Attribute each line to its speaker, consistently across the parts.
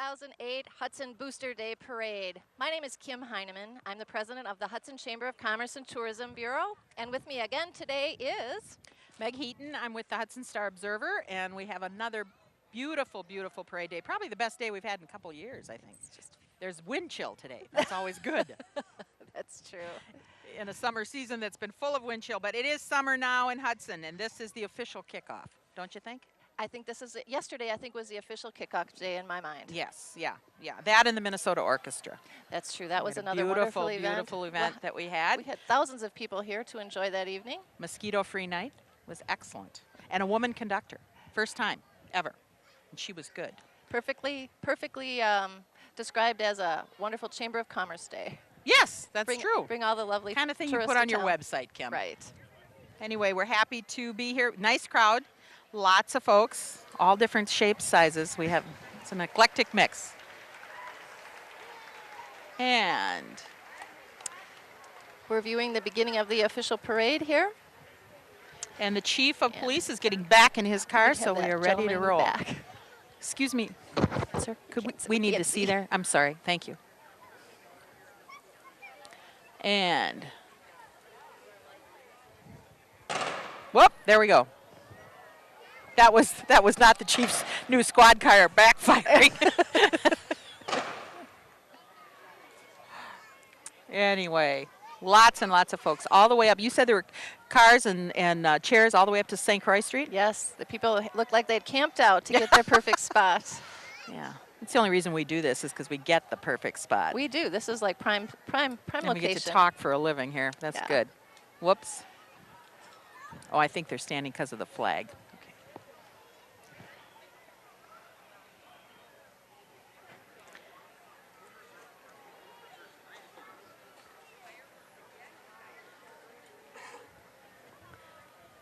Speaker 1: 2008 Hudson Booster Day Parade. My name is Kim Heineman. I'm the president of the Hudson Chamber of Commerce and Tourism Bureau. And with me again today is
Speaker 2: Meg Heaton. I'm with the Hudson Star Observer, and we have another beautiful, beautiful parade day. Probably the best day we've had in a couple years, I think. There's wind chill today. That's always good.
Speaker 1: That's true.
Speaker 2: In a summer season that's been full of wind chill, but it is summer now in Hudson, and this is the official kickoff, don't you think?
Speaker 1: I think this is yesterday. I think was the official kickoff day in my mind.
Speaker 2: Yes, yeah. That and the Minnesota Orchestra.
Speaker 1: That's true. That was another
Speaker 2: beautiful,
Speaker 1: wonderful event.
Speaker 2: beautiful event that we had.
Speaker 1: We had thousands of people here to enjoy that evening.
Speaker 2: Mosquito-free night was excellent, and a woman conductor, first time ever, and she was good.
Speaker 1: Perfectly described as a wonderful Chamber of Commerce day.
Speaker 2: Yes, that's true.
Speaker 1: Bring all the lovely
Speaker 2: kind of thing you
Speaker 1: tourists
Speaker 2: put on
Speaker 1: to
Speaker 2: your
Speaker 1: town.
Speaker 2: website, Kim.
Speaker 1: Right.
Speaker 2: Anyway, we're happy to be here. Nice crowd, lots of folks, all different shapes, sizes. It's an eclectic mix. And
Speaker 1: we're viewing the beginning of the official parade here.
Speaker 2: And the chief of police is getting back in his car, so we are ready to roll.
Speaker 1: Back.
Speaker 2: Excuse me,
Speaker 1: sir.
Speaker 2: We need to see there. I'm sorry. Thank you. And whoop, there we go. That was not the chief's new squad car backfiring. Anyway, lots and lots of folks all the way up. You said there were cars and chairs all the way up to St. Croix Street?
Speaker 1: Yes, the people looked like they'd camped out to get their perfect spot.
Speaker 2: Yeah, it's the only reason we do this is because we get the perfect spot.
Speaker 1: We do. This is like prime
Speaker 2: and
Speaker 1: location.
Speaker 2: We get to talk for a living here. That's good. Whoops. Oh, I think they're standing because of the flag. Okay.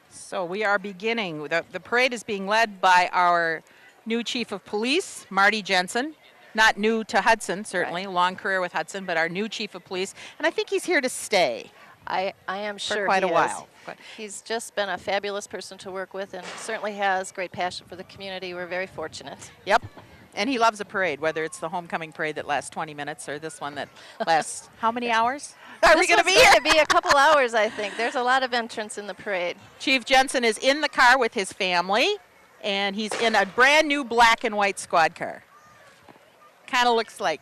Speaker 2: So we are beginning. The parade is being led by our new chief of police, Marty Jensen. Not new to Hudson, certainly, long career with Hudson, but our new chief of police. And I think he's here to stay.
Speaker 1: I am sure
Speaker 2: for quite a while.
Speaker 1: He's just been a fabulous person to work with and certainly has great passion for the community. We're very fortunate.
Speaker 2: Yep. And he loves a parade, whether it's the homecoming parade that lasts 20 minutes or this one that lasts how many hours? Are we going to be here?
Speaker 1: It's going to be a couple hours, I think. There's a lot of entrants in the parade.
Speaker 2: Chief Jensen is in the car with his family, and he's in a brand new black and white squad car. Kind of looks like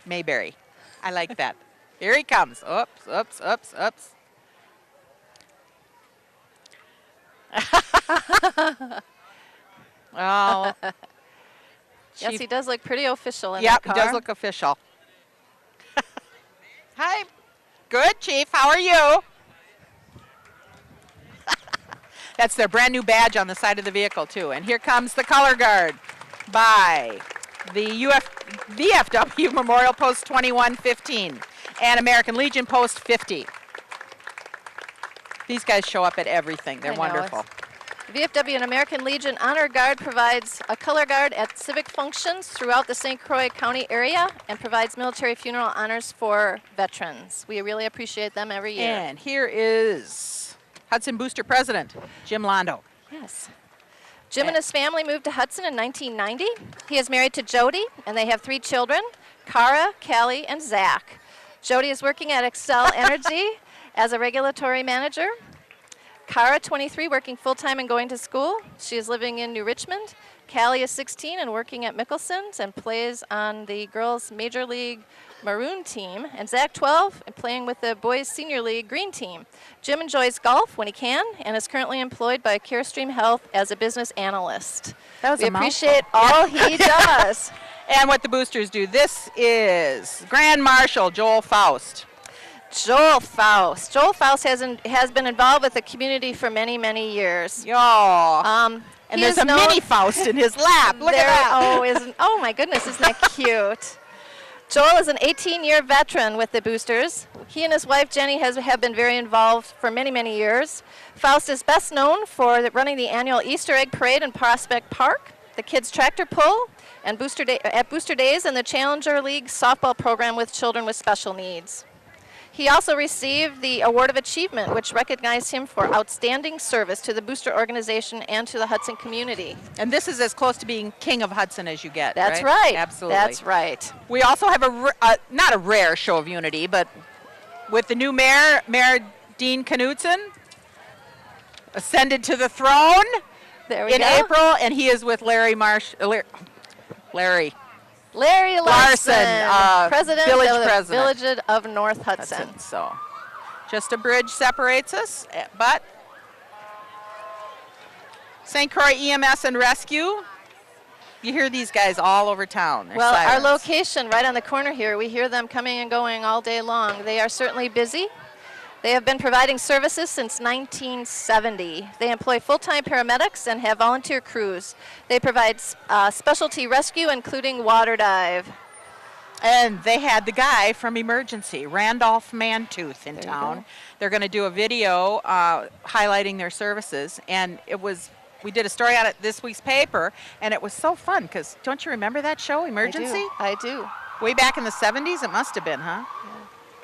Speaker 2: Mayberry. I like that. Here he comes. Oops, oops, oops, oops. Oh.
Speaker 1: Yes, he does look pretty official in that car.
Speaker 2: Yep, he does look official. Hi. Good, Chief. How are you? That's their brand new badge on the side of the vehicle, too. And here comes the color guard by the VFW Memorial Post 2115 and American Legion Post 50. These guys show up at everything. They're wonderful.
Speaker 1: The VFW and American Legion Honor Guard provides a color guard at civic functions throughout the St. Croix County area and provides military funeral honors for veterans. We really appreciate them every year.
Speaker 2: And here is Hudson Booster President, Jim Londo.
Speaker 1: Yes. Jim and his family moved to Hudson in 1990. He is married to Jody, and they have 3 children, Cara, Callie, and Zach. Jody is working at Excel Energy as a regulatory manager. Cara, 23, working full-time and going to school. She is living in New Richmond. Callie is 16 and working at Mickelson's and plays on the girls' Major League Maroon team. And Zach, 12, and playing with the boys' Senior League Green team. Jim enjoys golf when he can and is currently employed by Carestream Health as a business analyst.
Speaker 2: We
Speaker 1: appreciate all he does.
Speaker 2: And what the boosters do. This is Grand Marshal Joel Faust.
Speaker 1: Joel Faust. Joel Faust has been involved with the community for many, many years.
Speaker 2: And there's a mini Faust in his lap. Look at that.
Speaker 1: Oh my goodness, isn't that cute? Joel is an 18-year veteran with the Boosters. He and his wife Jenny have been very involved for many, many years. Faust is best known for running the annual Easter Egg Parade in Prospect Park, the Kids Tractor Pull, and Booster Days, and the Challenger League softball program with children with special needs. He also received the Award of Achievement, which recognized him for outstanding service to the booster organization and to the Hudson community.
Speaker 2: And this is as close to being king of Hudson as you get,
Speaker 1: That's right.
Speaker 2: Absolutely.
Speaker 1: That's right.
Speaker 2: We also have not a rare show of unity, but with the new mayor, Mayor Dean Knutson, ascended to the throne in April, and he is with Larry
Speaker 1: Larson, president
Speaker 2: village
Speaker 1: of the
Speaker 2: president.
Speaker 1: Village of North Hudson.
Speaker 2: So just a bridge separates us, but St. Croix EMS and Rescue, you hear these guys all over town. They're
Speaker 1: Well,
Speaker 2: sirens.
Speaker 1: our location right on the corner here, we hear them coming and going all day long. They are certainly busy. They have been providing services since 1970. They employ full-time paramedics and have volunteer crews. They provide specialty rescue, including water dive.
Speaker 2: And they had the guy from Emergency, Randolph Mantooth, in town. They're going to do a video highlighting their services, and we did a story on it this week's paper, and it was so fun because don't you remember that show, Emergency?
Speaker 1: I do.
Speaker 2: Way back in the 70s, it must have been, huh? Yeah.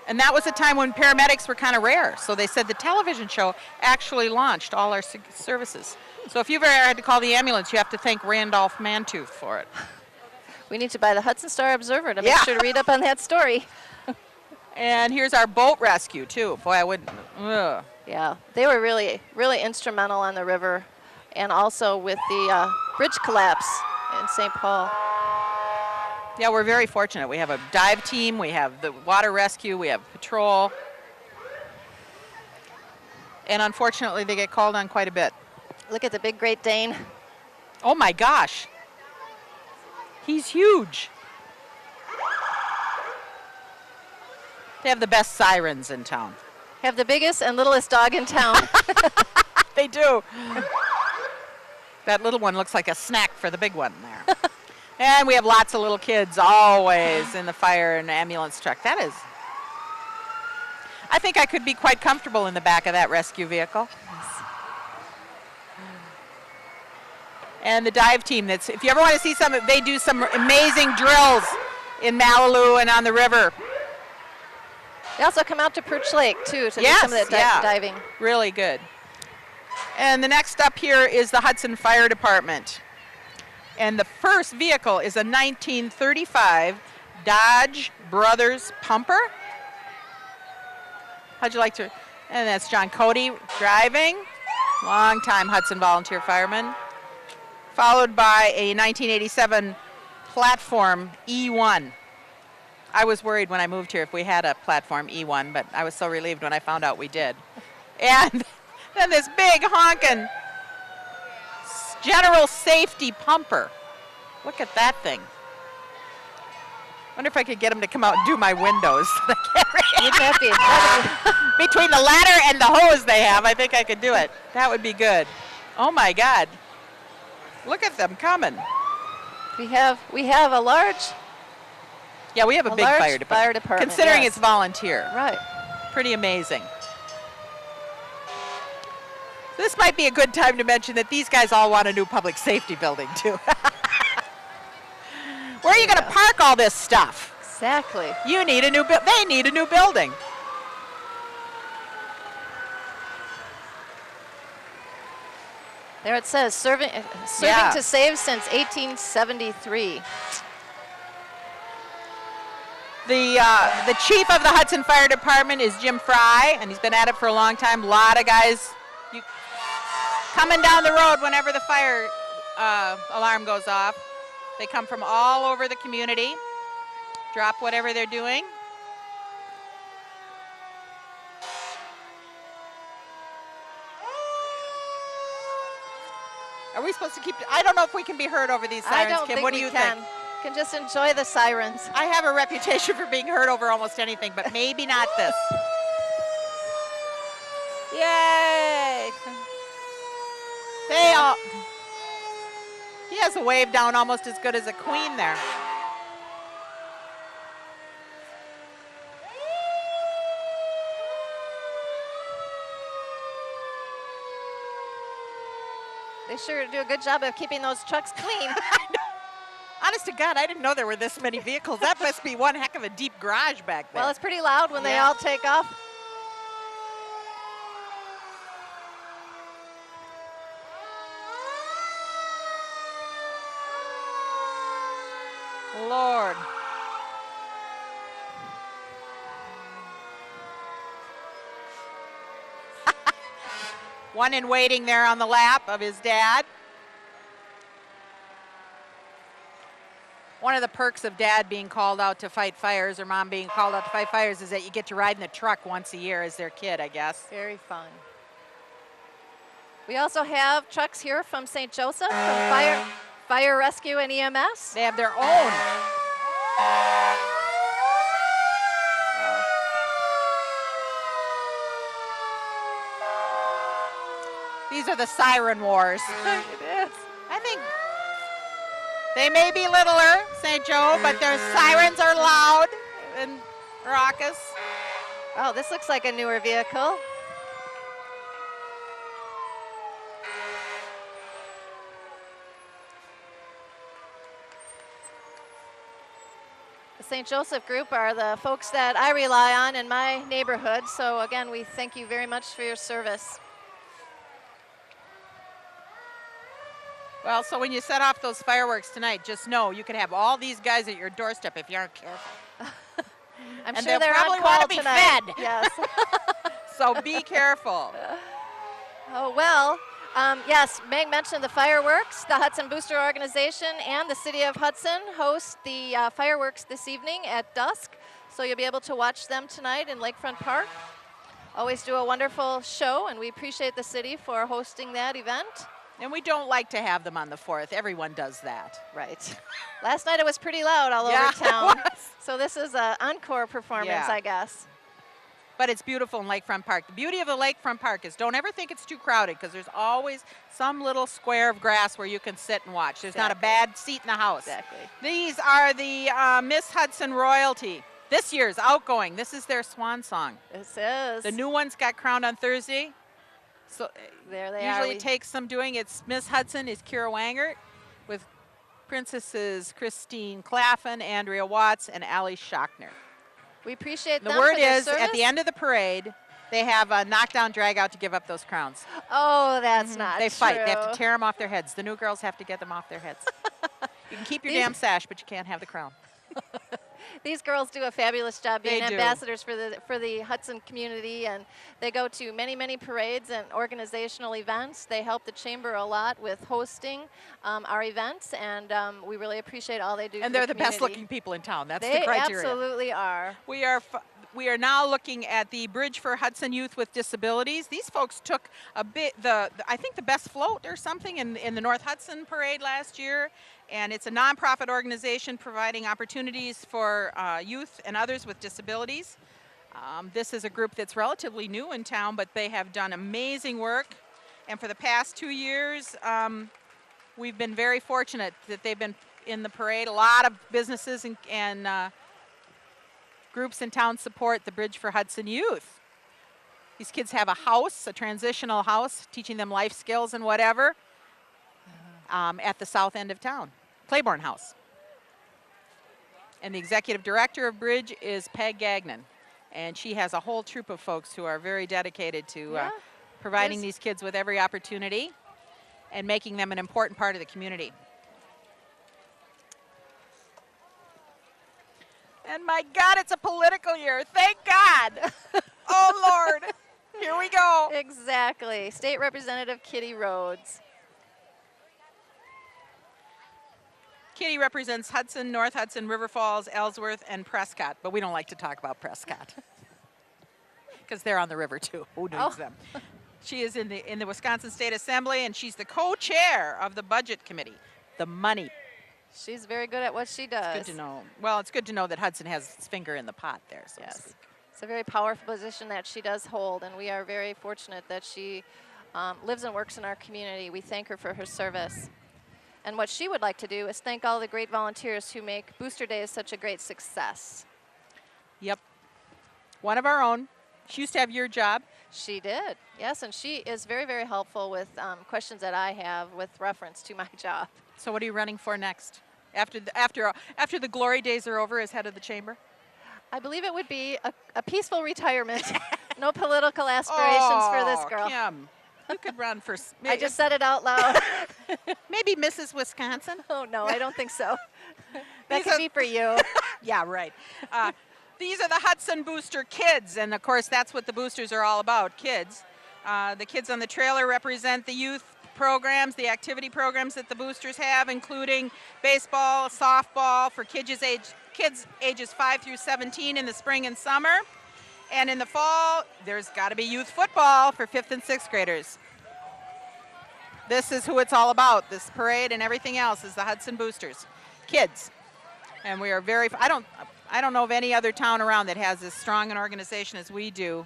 Speaker 2: And that was a time when paramedics were kind of rare. So they said the television show actually launched all our services. So if you've ever had to call the ambulance, you have to thank Randolph Mantooth for it.
Speaker 1: We need to buy the Hudson Star Observer to make sure to read up on that story.
Speaker 2: And here's our boat rescue, too. Boy, I wouldn't. Ugh.
Speaker 1: Yeah, they were really, really instrumental on the river and also with the bridge collapse in St. Paul.
Speaker 2: Yeah, we're very fortunate. We have a dive team, we have the water rescue, we have patrol. And unfortunately, they get called on quite a bit.
Speaker 1: Look at the big Great Dane.
Speaker 2: Oh my gosh. He's huge. They have the best sirens in town.
Speaker 1: Have the biggest and littlest dog in town.
Speaker 2: They do. That little one looks like a snack for the big one there. And we have lots of little kids always in the fire and ambulance truck. I think I could be quite comfortable in the back of that rescue vehicle. And the dive team, if you ever want to see they do some amazing drills in Malibu and on the river.
Speaker 1: They also come out to Perch Lake, too, to do some of that diving.
Speaker 2: Really good. And the next up here is the Hudson Fire Department. And the first vehicle is a 1935 Dodge Brothers pumper. How'd you like to? And that's John Cody driving. Long-time Hudson volunteer fireman. Followed by a 1987 platform E1. I was worried when I moved here if we had a platform E1, but I was so relieved when I found out we did. And then this big honkin' general safety pumper. Look at that thing. Wonder if I could get him to come out and do my windows.
Speaker 1: Wouldn't that be?
Speaker 2: Between the ladder and the hose they have, I think I could do it. That would be good. Oh my God. Look at them coming.
Speaker 1: We have a large.
Speaker 2: Yeah, we have a big fire department. Considering it's volunteer.
Speaker 1: Right.
Speaker 2: Pretty amazing. This might be a good time to mention that these guys all want a new public safety building, too. Where are you going to park all this stuff?
Speaker 1: Exactly.
Speaker 2: You need a new they need a new building.
Speaker 1: There it says, serving to save since 1873.
Speaker 2: The chief of the Hudson Fire Department is Jim Fry, and he's been at it for a long time. A lot of guys coming down the road whenever the fire alarm goes off. They come from all over the community, drop whatever they're doing. Are we supposed to keep? I don't know if we can be heard over these sirens,
Speaker 1: I don't
Speaker 2: Kim.
Speaker 1: think
Speaker 2: What do
Speaker 1: we
Speaker 2: you
Speaker 1: can.
Speaker 2: think?
Speaker 1: Can just enjoy the sirens.
Speaker 2: I have a reputation for being heard over almost anything, but maybe not this. Yay! He has a wave down almost as good as a queen there.
Speaker 1: They sure do a good job of keeping those trucks clean.
Speaker 2: Honest to God, I didn't know there were this many vehicles. That must be one heck of a deep garage back there.
Speaker 1: Well, it's pretty loud when they
Speaker 2: Yeah.
Speaker 1: all take off.
Speaker 2: Lord. One in waiting there on the lap of his dad. One of the perks of dad being called out to fight fires or mom being called out to fight fires is that you get to ride in the truck once a year as their kid, I guess.
Speaker 1: Very fun. We also have trucks here from St. Joseph, from Fire Rescue and EMS.
Speaker 2: They have their own. These are the siren wars.
Speaker 1: It is.
Speaker 2: I think they may be littler, St. Joe, but their sirens are loud and raucous.
Speaker 1: Oh, this looks like a newer vehicle. The St. Joseph group are the folks that I rely on in my neighborhood. So again, we thank you very much for your service.
Speaker 2: Well, so when you set off those fireworks tonight, just know you could have all these guys at your doorstep if you aren't careful.
Speaker 1: I'm
Speaker 2: And
Speaker 1: sure
Speaker 2: they'll
Speaker 1: they're
Speaker 2: probably
Speaker 1: on
Speaker 2: wanna
Speaker 1: call
Speaker 2: be
Speaker 1: tonight.
Speaker 2: fed.
Speaker 1: Yes.
Speaker 2: So be careful.
Speaker 1: Oh, well, yes, Meg mentioned the fireworks. The Hudson Booster Organization and the City of Hudson host the fireworks this evening at dusk. So you'll be able to watch them tonight in Lakefront Park. Always do a wonderful show, and we appreciate the city for hosting that event.
Speaker 2: And we don't like to have them on the 4th. Everyone does that.
Speaker 1: Right. Last night it was pretty loud all
Speaker 2: Yeah,
Speaker 1: over
Speaker 2: it
Speaker 1: town.
Speaker 2: was.
Speaker 1: So this is an encore performance,
Speaker 2: Yeah.
Speaker 1: I guess.
Speaker 2: But it's beautiful in Lakefront Park. The beauty of the Lakefront Park is don't ever think it's too crowded because there's always some little square of grass where you can sit and watch. There's not a bad seat in the house.
Speaker 1: Exactly.
Speaker 2: These are the Miss Hudson royalty. This year's outgoing. This is their swan song.
Speaker 1: This is.
Speaker 2: The new ones got crowned on Thursday. So
Speaker 1: There they
Speaker 2: usually
Speaker 1: are.
Speaker 2: it takes some doing. It's Miss Hudson is Kira Wangert with Princesses Christine Claffin, Andrea Watts, and Allie Schochner.
Speaker 1: We appreciate
Speaker 2: The
Speaker 1: them
Speaker 2: word
Speaker 1: for their
Speaker 2: is, at
Speaker 1: service.
Speaker 2: the end of the parade, they have a knockdown drag out to give up those crowns.
Speaker 1: Oh, that's not
Speaker 2: They fight. They have
Speaker 1: true.
Speaker 2: to tear them off their heads. The new girls have to get them off their heads. You can keep your
Speaker 1: These-
Speaker 2: damn sash, but you can't have the crown.
Speaker 1: These girls do a fabulous job being
Speaker 2: They do.
Speaker 1: ambassadors for the Hudson community, and they go to many parades and organizational events. They help the chamber a lot with hosting our events, and we really appreciate all they do.
Speaker 2: And
Speaker 1: for
Speaker 2: they're the
Speaker 1: community.
Speaker 2: best looking people in town. That's
Speaker 1: They
Speaker 2: the criteria.
Speaker 1: absolutely are.
Speaker 2: We are now looking at the Bridge for Hudson Youth with Disabilities. These folks took a bit, I think the best float or something in the North Hudson Parade last year. And it's a nonprofit organization providing opportunities for youth and others with disabilities. This is a group that's relatively new in town, but they have done amazing work. And for the past 2 years, we've been very fortunate that they've been in the parade. A lot of businesses and groups in town support the Bridge for Hudson Youth. These kids have a house, a transitional house, teaching them life skills and whatever. At the south end of town, Claiborne House. And the executive director of Bridge is Peg Gagnon. And she has a whole troop of folks who are very dedicated to
Speaker 1: Yeah.
Speaker 2: providing
Speaker 1: There's-
Speaker 2: these kids with every opportunity and making them an important part of the community. And my God, it's a political year. Thank God. Oh, Lord. Here we go.
Speaker 1: Exactly. State Representative Kitty Rhodes.
Speaker 2: Kitty represents Hudson, North Hudson, River Falls, Ellsworth, and Prescott, but we don't like to talk about Prescott because they're on the river too. Who needs
Speaker 1: Oh.
Speaker 2: them? She is in the Wisconsin State Assembly, and she's the co-chair of the Budget Committee. The money.
Speaker 1: She's very good at what she does.
Speaker 2: Good to know. Well, it's good to know that Hudson has its finger in the pot there, so to
Speaker 1: Yes.
Speaker 2: speak.
Speaker 1: It's a very powerful position that she does hold, and we are very fortunate that she lives and works in our community. We thank her for her service. And what she would like to do is thank all the great volunteers who make Booster Days such a great success.
Speaker 2: Yep. One of our own. She used to have your job.
Speaker 1: She did, yes, and she is very helpful with questions that I have with reference to my job.
Speaker 2: So what are you running for next? After the glory days are over as head of the chamber?
Speaker 1: I believe it would be a peaceful retirement. No political aspirations for this girl.
Speaker 2: Kim, you could run for
Speaker 1: I just said it out loud.
Speaker 2: maybe Mrs. Wisconsin.
Speaker 1: Oh, no, I don't think so. That
Speaker 2: These
Speaker 1: could
Speaker 2: are-
Speaker 1: be for you.
Speaker 2: Yeah, right. These are the Hudson Booster kids, and of course that's what the boosters are all about, kids. The kids on the trailer represent the youth programs, the activity programs that the boosters have, including baseball, softball for kids ages 5 through 17 in the spring and summer. And in the fall, there's got to be youth football for 5th and 6th graders. This is who it's all about. This parade and everything else is the Hudson Boosters, kids. And we are I don't know of any other town around that has as strong an organization as we do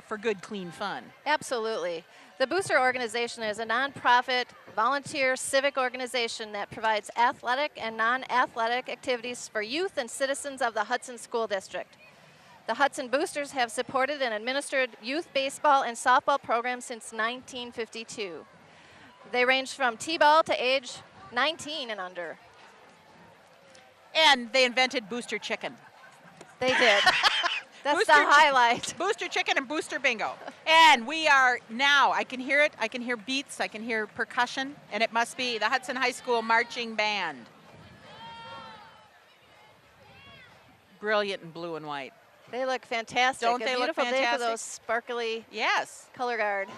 Speaker 2: for good, clean fun.
Speaker 1: Absolutely. The Booster Organization is a nonprofit, volunteer civic organization that provides athletic and non-athletic activities for youth and citizens of the Hudson School District. The Hudson Boosters have supported and administered youth baseball and softball programs since 1952. They range from T-ball to age 19 and under.
Speaker 2: And they invented Booster Chicken.
Speaker 1: They did. That's
Speaker 2: Booster
Speaker 1: the highlight.
Speaker 2: Booster Chicken and Booster Bingo. And we are now, I can hear it, I can hear beats, I can hear percussion, and it must be the Hudson High School Marching Band. Brilliant in blue and white.
Speaker 1: They look fantastic.
Speaker 2: Don't they
Speaker 1: a
Speaker 2: look
Speaker 1: beautiful day for
Speaker 2: fantastic?
Speaker 1: those sparkly
Speaker 2: Yes.
Speaker 1: color guard.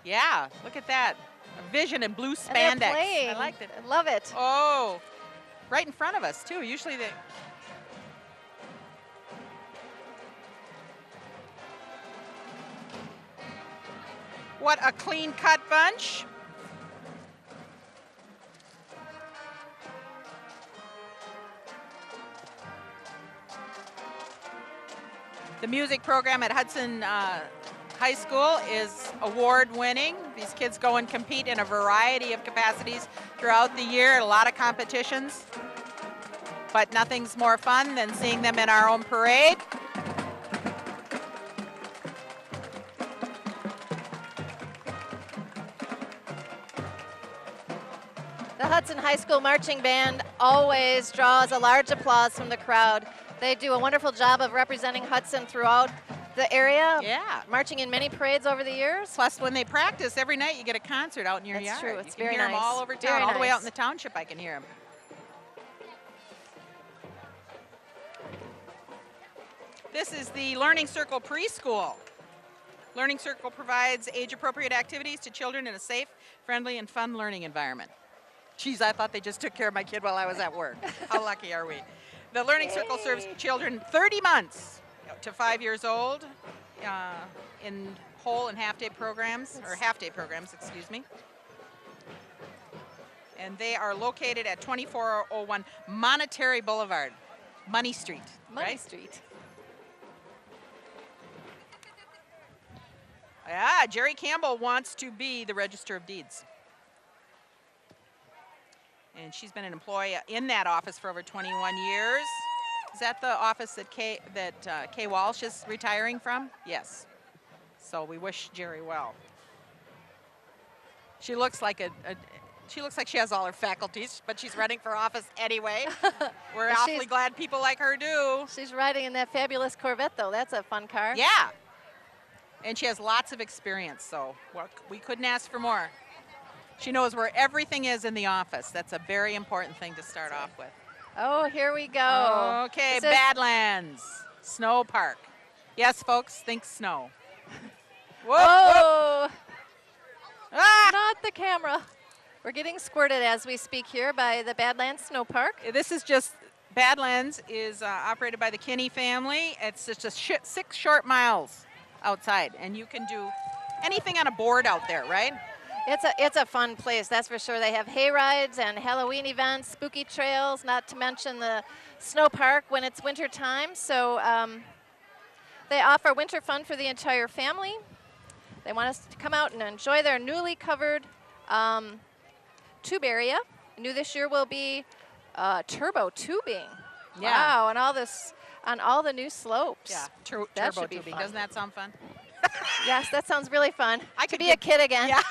Speaker 2: Yeah, look at that. A vision in blue
Speaker 1: And
Speaker 2: spandex.
Speaker 1: they're playing.
Speaker 2: I liked it.
Speaker 1: I love it.
Speaker 2: Oh, right in front of us, too. Usually they... What a clean-cut bunch. The music program at Hudson High School is award-winning. These kids go and compete in a variety of capacities throughout the year, a lot of competitions. But nothing's more fun than seeing them in our own parade.
Speaker 1: The Hudson High School Marching Band always draws a large applause from the crowd. They do a wonderful job of representing Hudson throughout the area.
Speaker 2: Yeah.
Speaker 1: Marching in many parades over the years.
Speaker 2: Plus, when they practice, every night you get a concert out in your
Speaker 1: That's
Speaker 2: yard.
Speaker 1: true. It's
Speaker 2: you can
Speaker 1: very
Speaker 2: hear them
Speaker 1: nice.
Speaker 2: all over town,
Speaker 1: Very
Speaker 2: all the way
Speaker 1: nice.
Speaker 2: out in the township I can hear them. This is the Learning Circle Preschool. Learning Circle provides age-appropriate activities to children in a safe, friendly, and fun learning environment. Geez, I thought they just took care of my kid while I was at work. How lucky are we? The Learning Circle serves children 30 months to 5 years old in whole and half-day programs, or half-day programs, excuse me. And they are located at 2401 Monetary Boulevard, Money Street.
Speaker 1: Money
Speaker 2: right?
Speaker 1: Street.
Speaker 2: Yeah, Jerry Campbell wants to be the Register of Deeds. And she's been an employee in that office for over 21 years. Is that the office that Kay Walsh is retiring from? Yes. So we wish Jerry well. She looks like she looks like she has all her faculties, but she's running for office anyway. We're awfully glad people like her do.
Speaker 1: She's riding in that fabulous Corvette, though. That's a fun car.
Speaker 2: Yeah. And she has lots of experience, so we couldn't ask for more. She knows where everything is in the office. That's a very important thing to start off with.
Speaker 1: Oh, here we go.
Speaker 2: Okay,
Speaker 1: This is-
Speaker 2: Badlands Snow Park. Yes, folks, think snow. Whoop, whoop.
Speaker 1: Oh,
Speaker 2: Ah!
Speaker 1: not the camera. We're getting squirted as we speak here by the Badlands Snow Park.
Speaker 2: This is just, Badlands is operated by the Kinney family. It's just 6 short miles outside, and you can do anything on a board out there, right?
Speaker 1: It's a fun place, that's for sure. They have hay rides and Halloween events, spooky trails, not to mention the snow park when it's winter time. So they offer winter fun for the entire family. They want us to come out and enjoy their newly covered tube area. New this year will be turbo tubing.
Speaker 2: Yeah.
Speaker 1: Wow, and all this on all the new slopes.
Speaker 2: Yeah,
Speaker 1: That
Speaker 2: turbo
Speaker 1: should be
Speaker 2: tubing.
Speaker 1: fun.
Speaker 2: Doesn't that sound fun?
Speaker 1: Yes, that sounds really fun.
Speaker 2: I
Speaker 1: To
Speaker 2: could
Speaker 1: be
Speaker 2: get-
Speaker 1: a kid again.
Speaker 2: Yeah,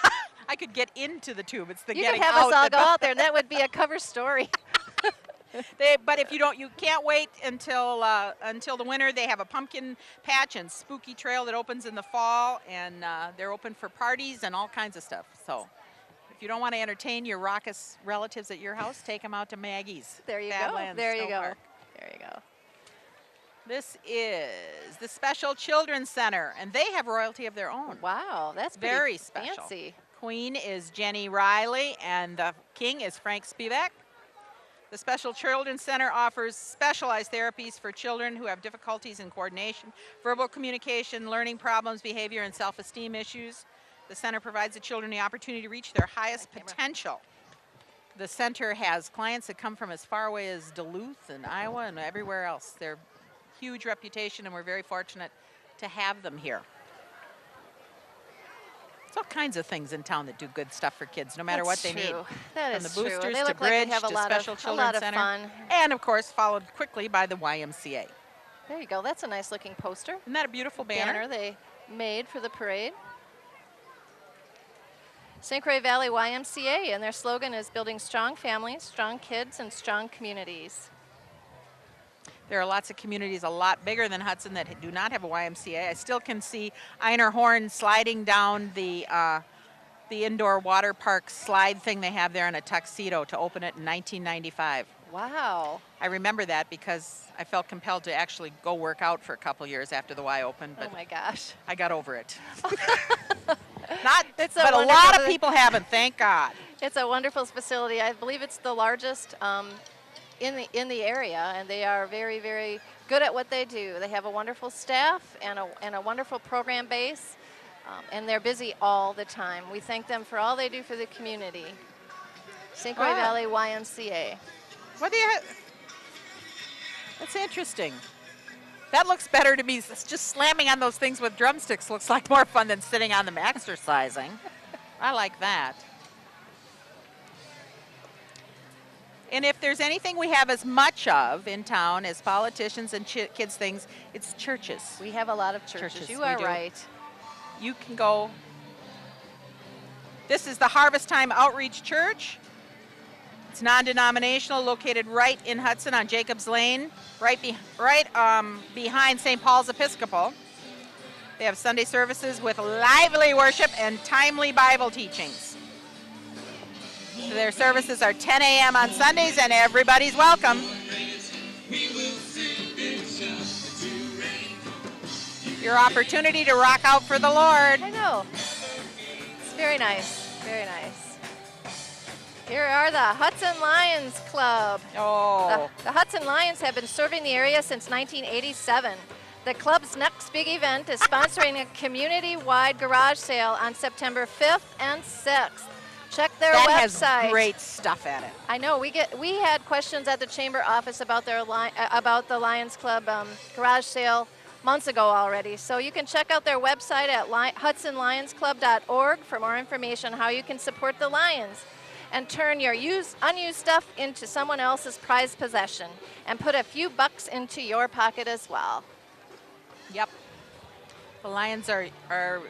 Speaker 2: I could get into the tube. It's the
Speaker 1: You
Speaker 2: getting
Speaker 1: could have
Speaker 2: out.
Speaker 1: us all go out there, and that would be a cover story.
Speaker 2: But if you don't, you can't wait until the winter. They have a pumpkin patch and spooky trail that opens in the fall, and they're open for parties and all kinds of stuff. So if you don't want to entertain your raucous relatives at your house, take them out to Maggie's.
Speaker 1: There you go.
Speaker 2: Badlands
Speaker 1: There you
Speaker 2: Snow
Speaker 1: go.
Speaker 2: Park.
Speaker 1: There you go.
Speaker 2: This is the Special Children's Center, and they have royalty of their own.
Speaker 1: Wow, that's pretty
Speaker 2: Very special.
Speaker 1: fancy.
Speaker 2: Queen is Jenny Riley, and the king is Frank Spivak. The Special Children's Center offers specialized therapies for children who have difficulties in coordination, verbal communication, learning problems, behavior, and self-esteem issues. The center provides the children the opportunity to reach their highest potential. The center has clients that come from as far away as Duluth and Iowa and everywhere else. They're huge reputation, and we're very fortunate to have them here. There's all kinds of things in town that do good stuff for kids, no matter what they need.
Speaker 1: That
Speaker 2: From
Speaker 1: is
Speaker 2: the
Speaker 1: true.
Speaker 2: boosters
Speaker 1: They
Speaker 2: to
Speaker 1: look like they
Speaker 2: Bridge
Speaker 1: have
Speaker 2: to Special Children's Center.
Speaker 1: fun.
Speaker 2: And, of course, followed quickly by the YMCA.
Speaker 1: There you go. That's a nice looking poster.
Speaker 2: Isn't that a beautiful banner?
Speaker 1: They made for the parade. St. Croix Valley YMCA, and their slogan is building strong families, strong kids, and strong communities.
Speaker 2: There are lots of communities a lot bigger than Hudson that do not have a YMCA. I still can see Einer Horn sliding down the indoor water park slide thing they have there in a tuxedo to open it in 1995.
Speaker 1: Wow.
Speaker 2: I remember that because I felt compelled to actually go work out for a couple years after the Y opened, but
Speaker 1: Oh my gosh.
Speaker 2: I got over it.
Speaker 1: It's
Speaker 2: But a lot of people haven't, thank God.
Speaker 1: It's a wonderful facility. I believe it's the largest in the area, and they are very, very good at what they do. They have a wonderful staff and a wonderful program base, and they're busy all the time. We thank them for all they do for the community. St. Croix Valley YMCA.
Speaker 2: What do you have? That's interesting. That looks better to me. Just slamming on those things with drumsticks looks like more fun than sitting on them exercising. I like that. And if there's anything we have as much of in town as politicians and kids things, it's churches.
Speaker 1: We have a lot of churches. You are right.
Speaker 2: You can go. This is the Harvest Time Outreach Church. It's non-denominational, located right in Hudson on Jacobs Lane, right behind St. Paul's Episcopal. They have Sunday services with lively worship and timely Bible teachings. Their services are 10 a.m. on Sundays, and everybody's welcome. Your opportunity to rock out for the Lord.
Speaker 1: I know. It's very nice. Very nice. Here are the Hudson Lions Club.
Speaker 2: Oh.
Speaker 1: The Hudson Lions have been serving the area since 1987. The club's next big event is sponsoring a community-wide garage sale on September 5th and 6th. Check their
Speaker 2: that
Speaker 1: website.
Speaker 2: Has great stuff at it.
Speaker 1: I know. We had questions at the chamber office about the Lions Club garage sale months ago already. So you can check out their website at hudsonlionsclub.org for more information on how you can support the Lions and turn your unused stuff into someone else's prized possession and put a few bucks into your pocket as well.
Speaker 2: Yep. The Lions are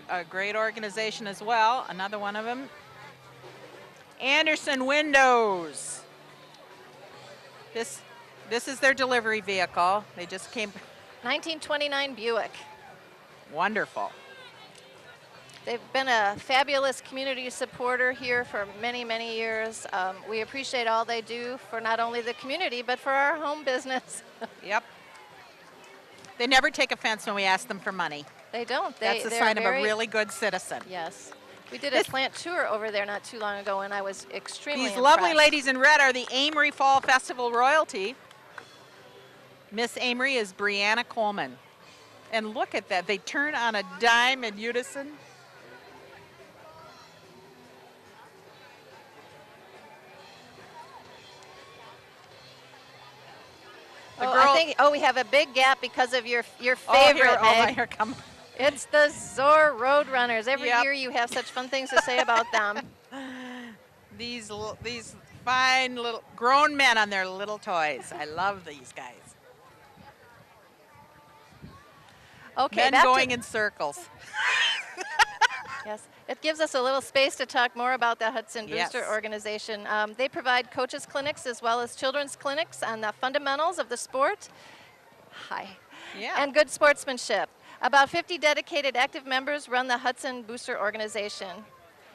Speaker 2: a great organization as well. Another one of them. Anderson Windows. This is their delivery vehicle. They just came.
Speaker 1: 1929 Buick.
Speaker 2: Wonderful.
Speaker 1: They've been a fabulous community supporter here for many, many years. We appreciate all they do for not only the community, but for our home business.
Speaker 2: Yep. They never take offense when we ask them for money.
Speaker 1: They don't.
Speaker 2: That's a sign of a really good citizen.
Speaker 1: Yes. We did a plant tour over there not too long ago, and I was extremely
Speaker 2: impressed.
Speaker 1: impressed.
Speaker 2: Lovely ladies in red are the Amory Fall Festival royalty. Miss Amory is Brianna Coleman. And look at that. They turn on a dime in unison.
Speaker 1: We have a big gap because of your favorite, Meg.
Speaker 2: Here come.
Speaker 1: It's the Zor Roadrunners. Every
Speaker 2: Yep.
Speaker 1: year you have such fun things to say about them.
Speaker 2: These fine little grown men on their little toys. I love these guys.
Speaker 1: Okay,
Speaker 2: Men going in circles.
Speaker 1: Yes, it gives us a little space to talk more about the Hudson
Speaker 2: Yes.
Speaker 1: Booster Organization. They provide coaches clinics as well as children's clinics on the fundamentals of the sport. Hi.
Speaker 2: Yeah.
Speaker 1: And good sportsmanship. About 50 dedicated active members run the Hudson Booster Organization.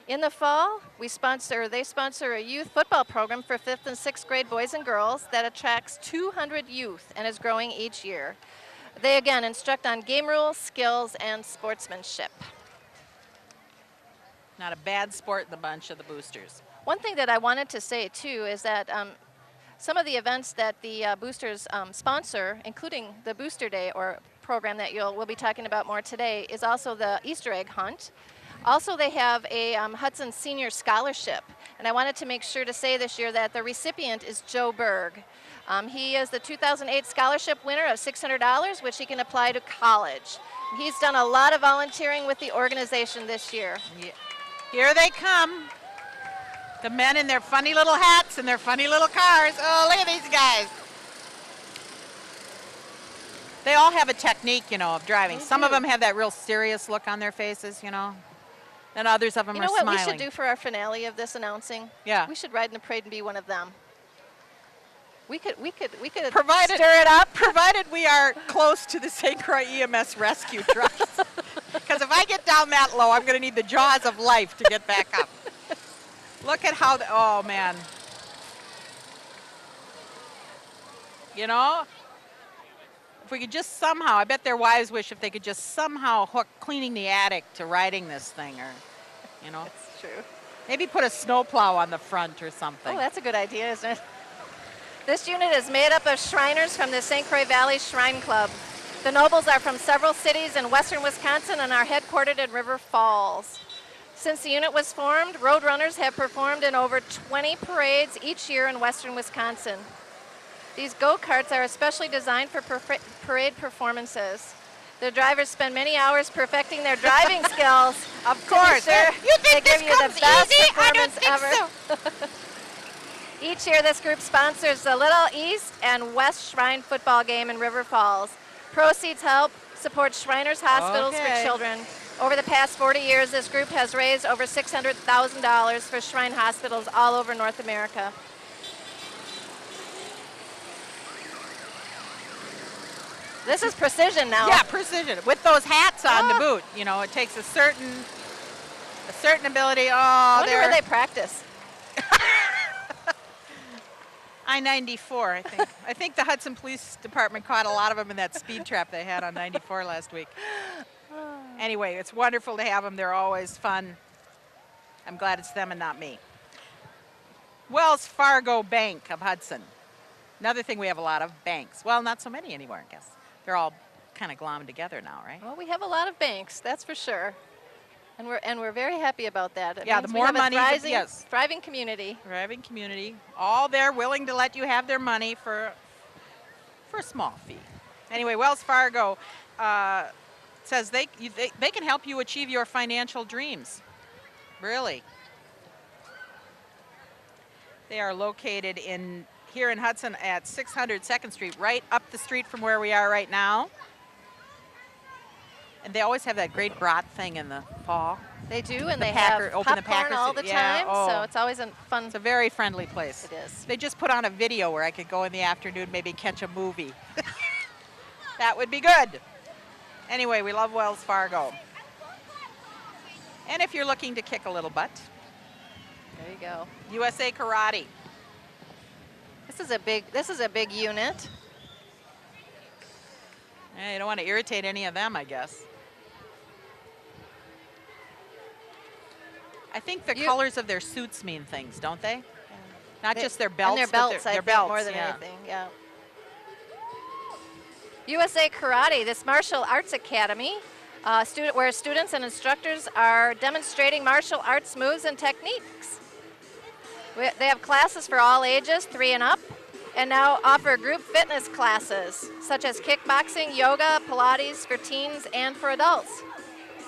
Speaker 1: In the fall, they sponsor a youth football program for 5th and 6th grade boys and girls that attracts 200 youth and is growing each year. They again instruct on game rules, skills, and sportsmanship.
Speaker 2: Not a bad sport in the bunch of the boosters.
Speaker 1: One thing that I wanted to say too is that some of the events that the boosters sponsor, including the Booster Day or program that we'll be talking about more today, is also the Easter egg hunt. Also, they have a Hudson Senior Scholarship, and I wanted to make sure to say this year that the recipient is Joe Berg. He is the 2008 scholarship winner of $600, which he can apply to college. He's done a lot of volunteering with the organization this year.
Speaker 2: Yeah. Here they come. The men in their funny little hats and their funny little cars. Oh, look at these guys. They all have a technique, you know, of driving. Some of them have that real serious look on their faces, you know. And others of them are smiling.
Speaker 1: You know what we should do for our finale of this announcing?
Speaker 2: Yeah.
Speaker 1: We should ride in the parade and be one of them. We could
Speaker 2: Provided,
Speaker 1: stir it up.
Speaker 2: Provided we are close to the St. Croix EMS rescue trucks. Because if I get down that low, I'm going to need the jaws of life to get back up. Look at how, oh man. You know, if we could just somehow, I bet their wives wish if they could just somehow hook cleaning the attic to riding this thing, or, you know.
Speaker 1: That's true.
Speaker 2: Maybe put a snowplow on the front or something.
Speaker 1: Oh, that's a good idea, isn't it? This unit is made up of Shriners from the St. Croix Valley Shrine Club. The Nobles are from several cities in western Wisconsin and are headquartered in River Falls. Since the unit was formed, Roadrunners have performed in over 20 parades each year in western Wisconsin. These go-karts are especially designed for parade performances. The drivers spend many hours perfecting their driving skills.
Speaker 2: Of course.
Speaker 1: Sure
Speaker 2: You think
Speaker 1: they
Speaker 2: this
Speaker 1: give you
Speaker 2: comes
Speaker 1: the best
Speaker 2: easy? I don't
Speaker 1: performance
Speaker 2: think
Speaker 1: ever. Each year, this group sponsors the Little East and West Shrine football game in River Falls. Proceeds help support Shriners Hospitals
Speaker 2: Okay.
Speaker 1: for Children. Over the past 40 years, this group has raised over $600,000 for Shrine hospitals all over North America. This is precision now.
Speaker 2: Yeah, precision. With those hats on to boot, you know, it takes a certain ability. Oh,
Speaker 1: I wonder where they practice.
Speaker 2: I-94, I think. I think the Hudson Police Department caught a lot of them in that speed trap they had on 94 last week. Anyway, it's wonderful to have them. They're always fun. I'm glad it's them and not me. Wells Fargo Bank of Hudson. Another thing we have a lot of, banks. Well, not so many anymore, I guess. They're all kind of glommed together now, right?
Speaker 1: Well, we have a lot of banks, that's for sure. And we're very happy about that. It
Speaker 2: Yeah,
Speaker 1: means
Speaker 2: the
Speaker 1: we
Speaker 2: more
Speaker 1: have
Speaker 2: money,
Speaker 1: a
Speaker 2: yes.
Speaker 1: thriving community.
Speaker 2: Thriving community. All there willing to let you have their money for a small fee. Anyway, Wells Fargo says they can help you achieve your financial dreams. Really. They are located here in Hudson at 600 2nd Street, right up the street from where we are right now. And they always have that great brat thing in the fall.
Speaker 1: They do, and
Speaker 2: The
Speaker 1: they
Speaker 2: Packer-
Speaker 1: have
Speaker 2: open the
Speaker 1: popcorn
Speaker 2: Packers-
Speaker 1: all the
Speaker 2: yeah,
Speaker 1: time,
Speaker 2: oh.
Speaker 1: so it's always a fun.
Speaker 2: It's a very friendly place.
Speaker 1: It is.
Speaker 2: They just put on a video where I could go in the afternoon, maybe catch a movie. That would be good. Anyway, we love Wells Fargo. And if you're looking to kick a little butt,
Speaker 1: There you go.
Speaker 2: USA Karate.
Speaker 1: This is a big unit.
Speaker 2: You don't want to irritate any of them, I guess. I think the colors of their suits mean things, don't they? Not just their belts,
Speaker 1: and their belts,
Speaker 2: but their
Speaker 1: I think,
Speaker 2: belts,
Speaker 1: more than
Speaker 2: yeah.
Speaker 1: anything. Yeah. USA Karate, this martial arts academy, where students and instructors are demonstrating martial arts moves and techniques. They have classes for all ages, 3 and up, and now offer group fitness classes, such as kickboxing, yoga, Pilates for teens and for adults.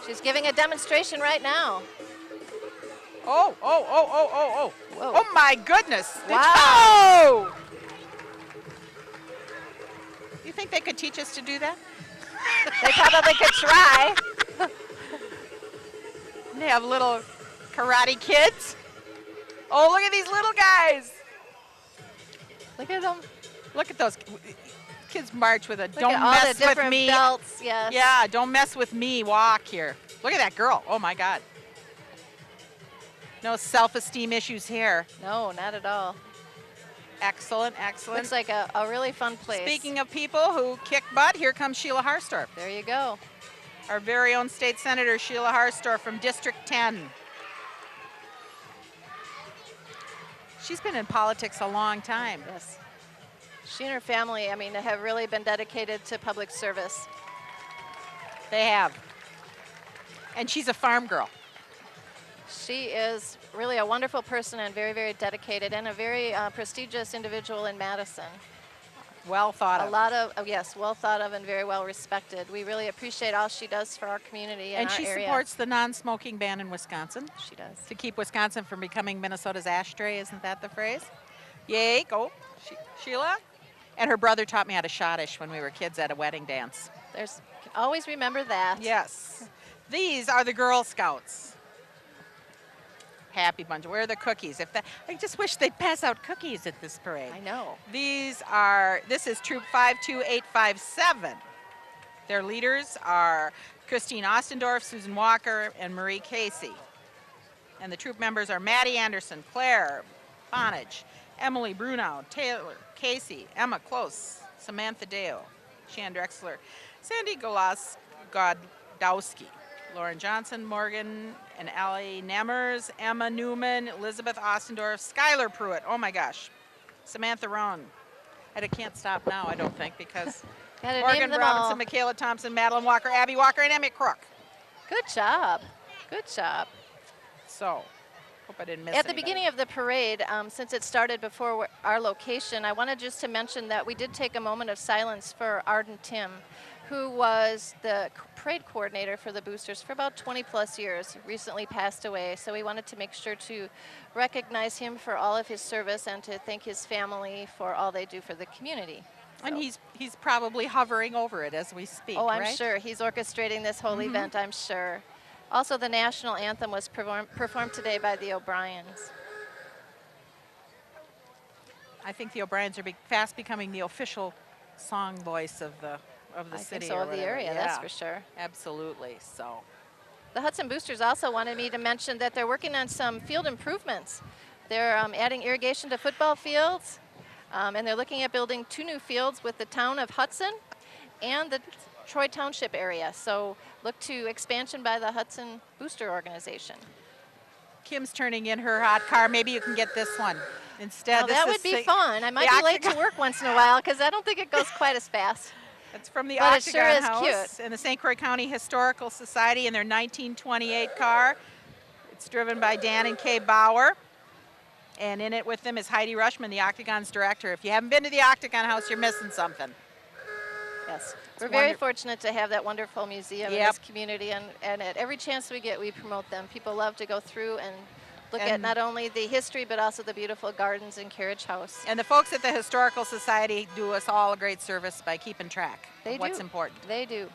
Speaker 1: She's giving a demonstration right now.
Speaker 2: Oh.
Speaker 1: Whoa.
Speaker 2: Oh my goodness.
Speaker 1: Wow.
Speaker 2: Oh! You think they could teach us to do that?
Speaker 1: They probably could try.
Speaker 2: They have little karate kids. Oh, look at these little guys.
Speaker 1: Look at them.
Speaker 2: Look at those kids march with a
Speaker 1: Look
Speaker 2: don't
Speaker 1: at all
Speaker 2: mess
Speaker 1: the different
Speaker 2: with me.
Speaker 1: belts. Yes.
Speaker 2: Yeah, don't mess with me walk here. Look at that girl. Oh my God. No self-esteem issues here.
Speaker 1: No, not at all.
Speaker 2: Excellent, excellent.
Speaker 1: Looks like a really fun place.
Speaker 2: Speaking of people who kick butt, here comes Sheila Harstorff.
Speaker 1: There you go.
Speaker 2: Our very own state senator, Sheila Harstorff from District 10. She's been in politics a long time.
Speaker 1: Yes. She and her family, I mean, have really been dedicated to public service.
Speaker 2: They have. And she's a farm girl.
Speaker 1: She is really a wonderful person and very, very dedicated and a very prestigious individual in Madison.
Speaker 2: Well thought of.
Speaker 1: A lot of, yes, well thought of and very well respected. We really appreciate all she does for our community and our
Speaker 2: she
Speaker 1: area.
Speaker 2: supports the non-smoking ban in Wisconsin.
Speaker 1: She does.
Speaker 2: To keep Wisconsin from becoming Minnesota's ashtray, isn't that the phrase? Yay, go, Sheila. And her brother taught me how to schottisch when we were kids at a wedding dance.
Speaker 1: Always remember that.
Speaker 2: Yes. These are the Girl Scouts. Happy bunch. Where are the cookies? I just wish they'd pass out cookies at this parade.
Speaker 1: I know.
Speaker 2: This is Troop 52857. Their leaders are Christine Ostendorf, Susan Walker, and Marie Casey. And the troop members are Maddie Anderson, Claire Bonage, Emily Brunau, Taylor Casey, Emma Close, Samantha Dale, Shan Drexler, Sandy Godowski, Lauren Johnson, Morgan and Allie Nemmers, Emma Newman, Elizabeth Ostendorf, Skylar Pruitt, oh my gosh, Samantha Rohn. I can't stop now, I don't think, because Morgan Robinson, Michaela Thompson, Madeline Walker, Abby Walker, and Emmett Crook.
Speaker 1: Good job. Good job.
Speaker 2: So, hope I didn't miss
Speaker 1: At the
Speaker 2: anybody.
Speaker 1: beginning of the parade, since it started before our location, I wanted just to mention that we did take a moment of silence for Arden Tim, who was the parade coordinator for the boosters for about 20 plus years. He recently passed away, so we wanted to make sure to recognize him for all of his service and to thank his family for all they do for the community.
Speaker 2: And he's probably hovering over it as we speak,
Speaker 1: Oh, I'm
Speaker 2: right?
Speaker 1: sure. He's orchestrating this whole event, I'm sure. Also, the national anthem was performed today by the O'Briens.
Speaker 2: I think the O'Briens are fast becoming the official song voice of the
Speaker 1: I
Speaker 2: city.
Speaker 1: think so,
Speaker 2: or
Speaker 1: of the
Speaker 2: whatever.
Speaker 1: area,
Speaker 2: Yeah,
Speaker 1: that's for sure.
Speaker 2: Absolutely. So,
Speaker 1: The Hudson Boosters also wanted me to mention that they're working on some field improvements. They're adding irrigation to football fields, and they're looking at building 2 new fields with the town of Hudson and the Troy Township area. So look to expansion by the Hudson Booster Organization.
Speaker 2: Kim's turning in her hot car. Maybe you can get this one instead.
Speaker 1: Well, that would be fun. I might be late to work once in a while because I don't think it goes quite as fast.
Speaker 2: It's from the
Speaker 1: But it sure
Speaker 2: Octagon
Speaker 1: is
Speaker 2: House
Speaker 1: cute.
Speaker 2: and the St. Croix County Historical Society in their 1928 car. It's driven by Dan and Kay Bauer. And in it with them is Heidi Rushman, the Octagon's director. If you haven't been to the Octagon House, you're missing something.
Speaker 1: Yes, we're very fortunate to have that wonderful museum in
Speaker 2: Yep.
Speaker 1: this community, and at every chance we get, we promote them. People love to go through and look at not only the history, but also the beautiful gardens and carriage house.
Speaker 2: And the folks at the Historical Society do us all a great service by keeping track of what's important.
Speaker 1: They do.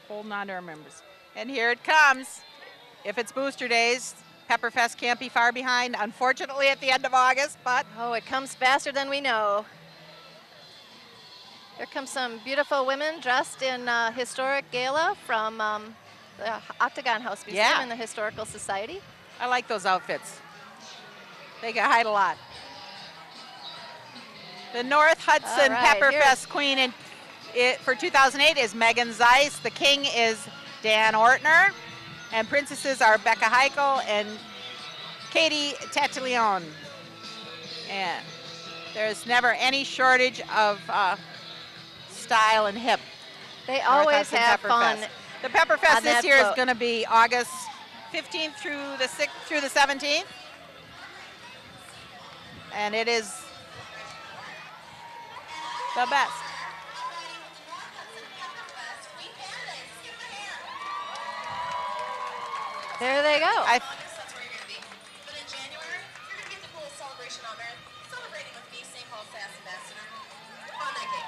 Speaker 2: Holding on to our members. And here it comes. If it's Booster Days, Pepperfest can't be far behind, unfortunately, at the end of August, but
Speaker 1: Oh, it comes faster than we know. Here comes some beautiful women dressed in historic gala from the Octagon House Museum
Speaker 2: Yeah.
Speaker 1: and the Historical Society.
Speaker 2: I like those outfits. They can hide a lot. The North Hudson
Speaker 1: All right,
Speaker 2: Pepperfest queen for 2008 is Megan Zeiss. The king is Dan Ortner. And princesses are Becca Heichel and Katie Tatillon. And there's never any shortage of style and hip.
Speaker 1: They
Speaker 2: North
Speaker 1: always
Speaker 2: Hudson
Speaker 1: have fun.
Speaker 2: Pepperfest. The Pepperfest
Speaker 1: on
Speaker 2: this
Speaker 1: that
Speaker 2: year is
Speaker 1: boat.
Speaker 2: going to be August 15th through the 6th through the 17th. And it is the best.
Speaker 1: There they go.
Speaker 2: I
Speaker 3: That's where you're going to be. But in January, you're going to get the coolest celebration on earth, celebrating with me, St. Paul Sass Ambassador, on that cake.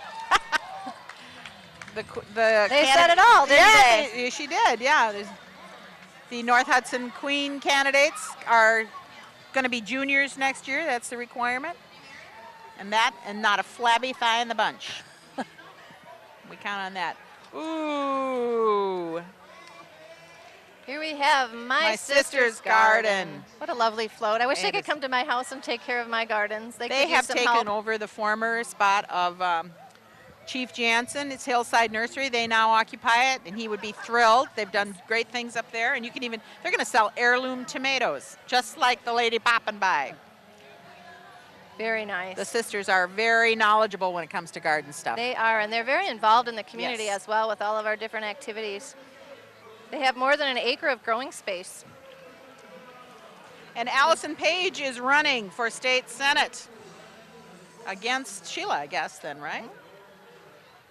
Speaker 2: the
Speaker 1: They said it all, didn't
Speaker 2: yeah,
Speaker 1: they?
Speaker 2: she did. Yeah. There's The North Hudson Queen candidates are going to be juniors next year. That's the requirement. And not a flabby thigh in the bunch. We count on that. Ooh.
Speaker 1: Here we have My
Speaker 2: Sister's Garden.
Speaker 1: What a lovely float. I wish they
Speaker 2: It
Speaker 1: could
Speaker 2: is.
Speaker 1: come to my house and take care of my gardens. They could use
Speaker 2: Have
Speaker 1: some
Speaker 2: taken
Speaker 1: help.
Speaker 2: over the former spot of Chief Jansen. It's Hillside Nursery. They now occupy it, and he would be thrilled. They've done great things up there, and you can even, they're going to sell heirloom tomatoes, just like the lady popping by.
Speaker 1: Very nice.
Speaker 2: The sisters are very knowledgeable when it comes to garden stuff.
Speaker 1: They are, and they're very involved in the community
Speaker 2: Yes.
Speaker 1: as well with all of our different activities. They have more than an acre of growing space.
Speaker 2: And Allison Page is running for state senate against Sheila, I guess, then, right?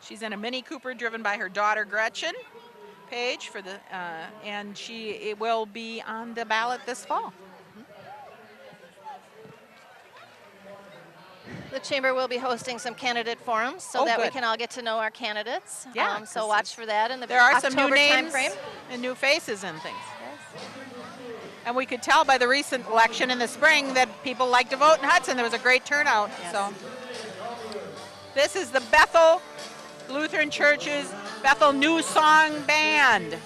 Speaker 2: She's in a Mini Cooper driven by her daughter Gretchen Page for the, and it will be on the ballot this fall.
Speaker 1: The Chamber will be hosting some candidate forums so that we
Speaker 2: good.
Speaker 1: can all get to know our candidates.
Speaker 2: Yeah,
Speaker 1: So
Speaker 2: 'cause
Speaker 1: watch for that in the
Speaker 2: There are
Speaker 1: October
Speaker 2: some new names
Speaker 1: timeframe.
Speaker 2: and new faces and things.
Speaker 1: Yes.
Speaker 2: And we could tell by the recent election in the spring that people like to vote in Hudson. There was a great turnout.
Speaker 1: Yes.
Speaker 2: So this is the Bethel Lutheran Church's Bethel New Song Band.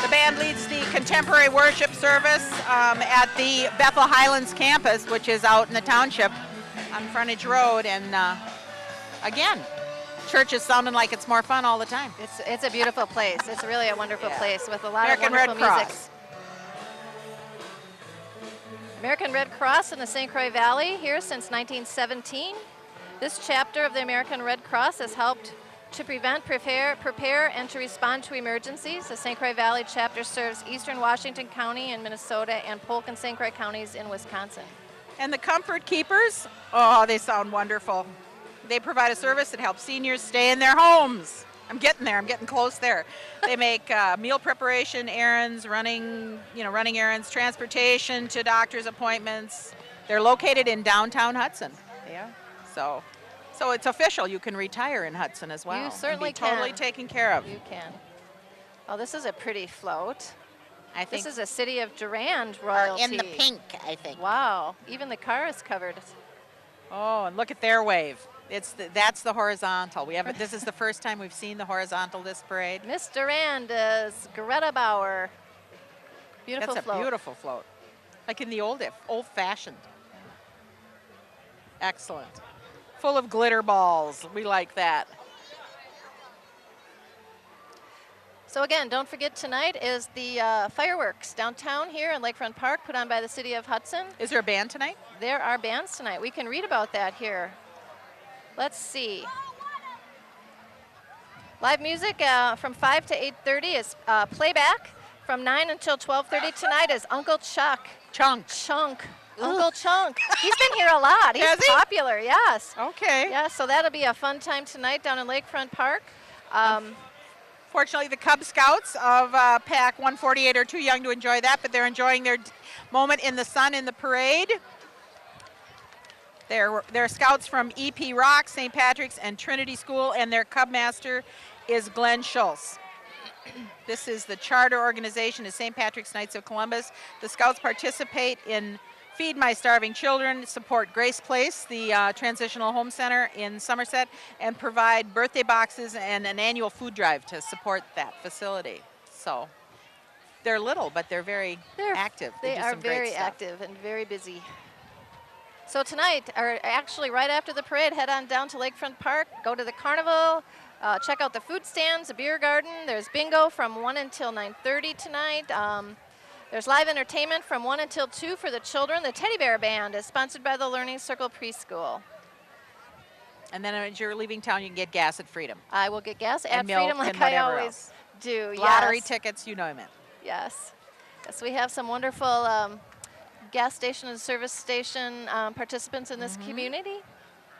Speaker 2: The band leads the contemporary worship service at the Bethel Highlands campus, which is out in the township on Frontage Road. And again, church is sounding like it's more fun all the time.
Speaker 1: It's a beautiful place. It's really a wonderful
Speaker 2: Yeah.
Speaker 1: place with a lot
Speaker 2: American
Speaker 1: of wonderful
Speaker 2: Red
Speaker 1: music.
Speaker 2: Cross.
Speaker 1: American Red Cross in the St. Croix Valley here since 1917. This chapter of the American Red Cross has helped to prevent, prepare, and to respond to emergencies. The St. Croix Valley chapter serves eastern Washington County in Minnesota and Polk and St. Croix counties in Wisconsin.
Speaker 2: And the Comfort Keepers, oh, they sound wonderful. They provide a service that helps seniors stay in their homes. I'm getting there. I'm getting close there. They make meal preparation, errands, running errands, transportation to doctor's appointments. They're located in downtown Hudson.
Speaker 1: They are.
Speaker 2: So it's official. You can retire in Hudson as well.
Speaker 1: You certainly
Speaker 2: and be totally
Speaker 1: can.
Speaker 2: taken care of.
Speaker 1: You can. Oh, this is a pretty float.
Speaker 2: I think
Speaker 1: This is a City of Durand
Speaker 2: or
Speaker 1: royalty.
Speaker 2: in the pink, I think.
Speaker 1: Wow, even the car is covered.
Speaker 2: Oh, and look at their wave. That's the horizontal. This is the first time we've seen the horizontal this parade.
Speaker 1: Miss Durand is Greta Bauer. Beautiful
Speaker 2: That's a
Speaker 1: float.
Speaker 2: beautiful float. Like in the old-fashioned. Excellent. Full of glitter balls. We like that.
Speaker 1: So again, don't forget tonight is the fireworks downtown here in Lakefront Park put on by the City of Hudson.
Speaker 2: Is there a band tonight?
Speaker 1: There are bands tonight. We can read about that here. Let's see. Live music from 5 to 8:30 is playback. From 9 until 12:30 tonight is Uncle Chuck.
Speaker 2: Chunk.
Speaker 1: Chunk. Uncle Chunk. He's been here a lot. He's
Speaker 2: Has he?
Speaker 1: popular, yes.
Speaker 2: Okay.
Speaker 1: Yeah, so that'll be a fun time tonight down in Lakefront Park.
Speaker 2: Fortunately, the Cub Scouts of Pack 148 are too young to enjoy that, but they're enjoying their moment in the sun in the parade. They're scouts from EP Rock, St. Patrick's, and Trinity School, and their Cub Master is Glenn Schultz. This is the charter organization of St. Patrick's Knights of Columbus. The Scouts participate in Feed My Starving Children, support Grace Place, the transitional home center in Somerset, and provide birthday boxes and an annual food drive to support that facility. So they're little, but they're very active.
Speaker 1: They
Speaker 2: do
Speaker 1: are
Speaker 2: some great
Speaker 1: very
Speaker 2: stuff.
Speaker 1: active and very busy. So tonight, or actually right after the parade, head on down to Lakefront Park, go to the carnival, check out the food stands, the beer garden. There's bingo from 1 until 9:30 tonight. There's live entertainment from 1 until 2 for the children. The Teddy Bear Band is sponsored by the Learning Circle Preschool.
Speaker 2: And then as you're leaving town, you can get gas at Freedom.
Speaker 1: I will get gas at
Speaker 2: And milk
Speaker 1: Freedom like
Speaker 2: and
Speaker 1: I
Speaker 2: whatever
Speaker 1: always
Speaker 2: else.
Speaker 1: do.
Speaker 2: Lottery
Speaker 1: Yes.
Speaker 2: tickets, you know it.
Speaker 1: Yes. Yes, we have some wonderful gas station and service station participants in this community.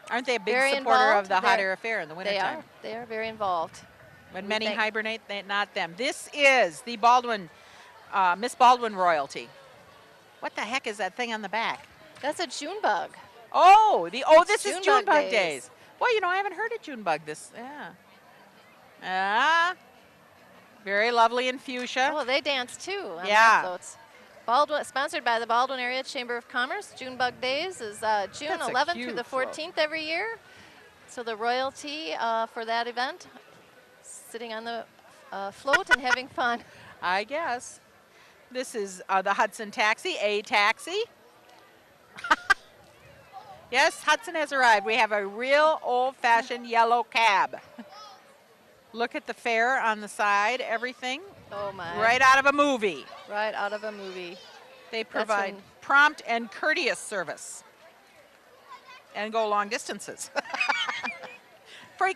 Speaker 2: Aren't they a big
Speaker 1: Very
Speaker 2: supporter
Speaker 1: involved.
Speaker 2: of the hot air affair in the
Speaker 1: They
Speaker 2: wintertime?
Speaker 1: are. They are very involved.
Speaker 2: When
Speaker 1: We
Speaker 2: many
Speaker 1: thank-
Speaker 2: hibernate, not them. This is the Baldwin, Miss Baldwin royalty. What the heck is that thing on the back?
Speaker 1: That's a June bug.
Speaker 2: Oh, this is
Speaker 1: Junebug
Speaker 2: Junebug
Speaker 1: days.
Speaker 2: days. Well, you know, I haven't heard of Junebug this. Yeah. Ah, very lovely in fuchsia.
Speaker 1: Oh, they dance too on their
Speaker 2: Yeah.
Speaker 1: floats. Baldwin, sponsored by the Baldwin Area Chamber of Commerce. Junebug Days is June
Speaker 2: That's a
Speaker 1: 11th through
Speaker 2: cute
Speaker 1: the 14th every year. So the royalty for that event, sitting on the float and having fun.
Speaker 2: I guess. This is the Hudson taxi, a taxi. Yes, Hudson has arrived. We have a real old-fashioned yellow cab. Look at the fare on the side, everything.
Speaker 1: Oh my.
Speaker 2: Right out of a movie.
Speaker 1: Right out of a movie.
Speaker 2: They provide
Speaker 1: when-
Speaker 2: prompt and courteous service and go long distances.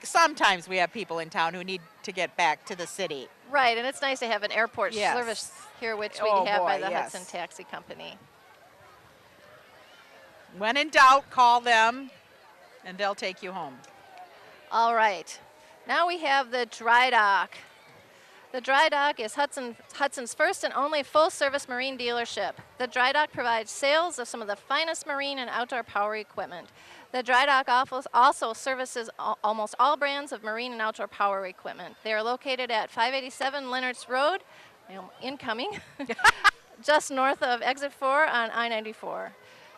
Speaker 2: Sometimes we have people in town who need to get back to the city.
Speaker 1: Right, and it's nice to have an airport
Speaker 2: Yes.
Speaker 1: service here, which we
Speaker 2: Oh,
Speaker 1: have by
Speaker 2: boy,
Speaker 1: the
Speaker 2: yes.
Speaker 1: Hudson Taxi Company.
Speaker 2: When in doubt, call them and they'll take you home.
Speaker 1: All right, now we have the dry dock. The dry dock is Hudson's first and only full-service marine dealership. The dry dock provides sales of some of the finest marine and outdoor power equipment. The dry dock also services almost all brands of marine and outdoor power equipment. They are located at 587 Leonard's Road, incoming, just north of Exit 4 on I-94.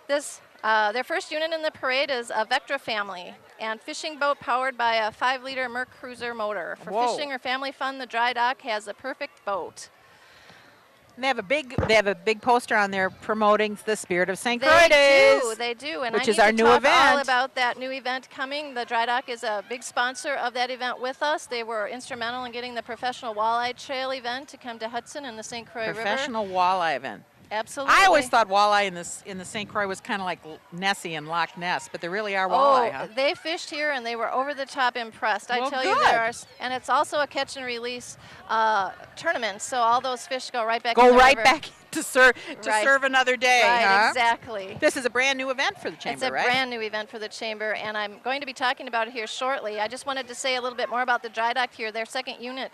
Speaker 1: Their first unit in the parade is a Vectra family and fishing boat powered by a 5-liter Merc Cruiser motor. For
Speaker 2: Whoa.
Speaker 1: fishing or family fun, the dry dock has the perfect boat.
Speaker 2: And they have a big poster on there promoting the Spirit of St. Croix Days.
Speaker 1: They do. And
Speaker 2: which
Speaker 1: I
Speaker 2: is
Speaker 1: need
Speaker 2: our
Speaker 1: to
Speaker 2: new
Speaker 1: talk
Speaker 2: event.
Speaker 1: all about that new event coming. The dry dock is a big sponsor of that event with us. They were instrumental in getting the Professional Walleye Trail event to come to Hudson and the St. Croix River.
Speaker 2: Professional walleye event.
Speaker 1: Absolutely.
Speaker 2: I always thought walleye in the St. Croix was kind of like Nessie and Loch Ness, but there really are walleye, huh?
Speaker 1: They fished here and they were over the top impressed. I
Speaker 2: Well,
Speaker 1: tell you,
Speaker 2: good.
Speaker 1: and it's also a catch and release tournament. So all those fish go right back.
Speaker 2: Go
Speaker 1: in the
Speaker 2: right
Speaker 1: river.
Speaker 2: back to serve another day,
Speaker 1: Right,
Speaker 2: huh?
Speaker 1: exactly.
Speaker 2: This is a brand new event for the chamber,
Speaker 1: It's a
Speaker 2: right?
Speaker 1: brand new event for the chamber, and I'm going to be talking about it here shortly. I just wanted to say a little bit more about the dry dock here. Their second unit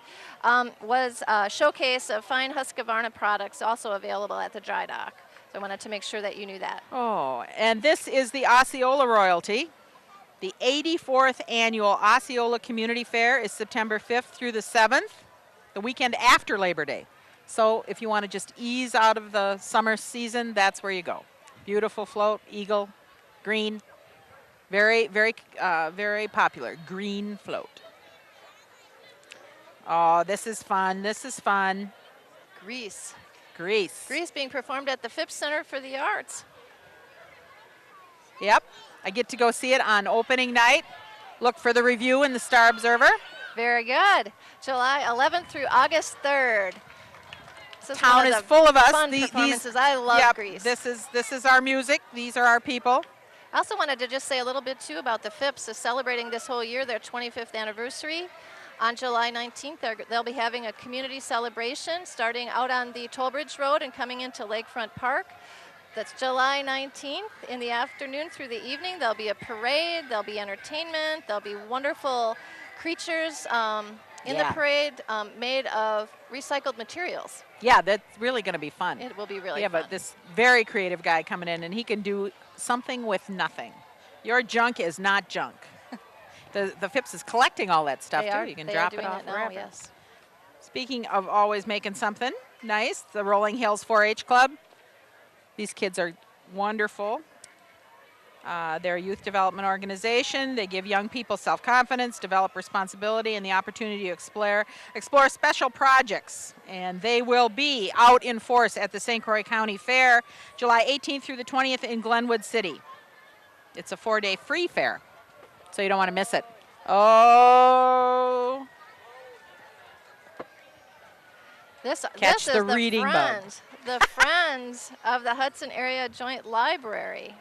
Speaker 1: was a showcase of fine Husqvarna products, also available at the dry dock. So I wanted to make sure that you knew that.
Speaker 2: Oh, and this is the Osceola royalty. The 84th annual Osceola Community Fair is September 5th through the 7th, the weekend after Labor Day. So if you want to just ease out of the summer season, that's where you go. Beautiful float, eagle, green, very, very, very popular, green float. Oh, this is fun, this is fun.
Speaker 1: Grease.
Speaker 2: Grease.
Speaker 1: Grease being performed at the Phipps Center for the Arts.
Speaker 2: Yep, I get to go see it on opening night. Look for the review in the Star Observer.
Speaker 1: Very good. July 11th through August 3rd. This is
Speaker 2: Town
Speaker 1: one
Speaker 2: is
Speaker 1: of the
Speaker 2: full of us.
Speaker 1: fun performances. I love
Speaker 2: yep,
Speaker 1: Grease.
Speaker 2: This is our music. These are our people.
Speaker 1: I also wanted to just say a little bit too about the Phipps is celebrating this whole year their 25th anniversary. On July 19th, they'll be having a community celebration starting out on the Tollbridge Road and coming into Lakefront Park. That's July 19th in the afternoon through the evening. There'll be a parade, there'll be entertainment, there'll be wonderful creatures in the parade made of recycled materials.
Speaker 2: Yeah, that's really going to be fun.
Speaker 1: It will be really
Speaker 2: We have
Speaker 1: fun.
Speaker 2: this very creative guy coming in, and he can do something with nothing. Your junk is not junk. The Phipps is collecting all that stuff, too. You can drop it off
Speaker 1: now,
Speaker 2: wherever.
Speaker 1: yes.
Speaker 2: Speaking of always making something nice, the Rolling Hills 4-H Club. These kids are wonderful. They're a youth development organization. They give young people self-confidence, develop responsibility, and the opportunity to explore special projects. And they will be out in force at the St. Croix County Fair, July 18th through the 20th in Glenwood City. It's a 4-day free fair, so you don't want to miss it. Oh,
Speaker 1: This
Speaker 2: Catch
Speaker 1: is
Speaker 2: the reading bug.
Speaker 1: friends, the Friends of the Hudson Area Joint Library.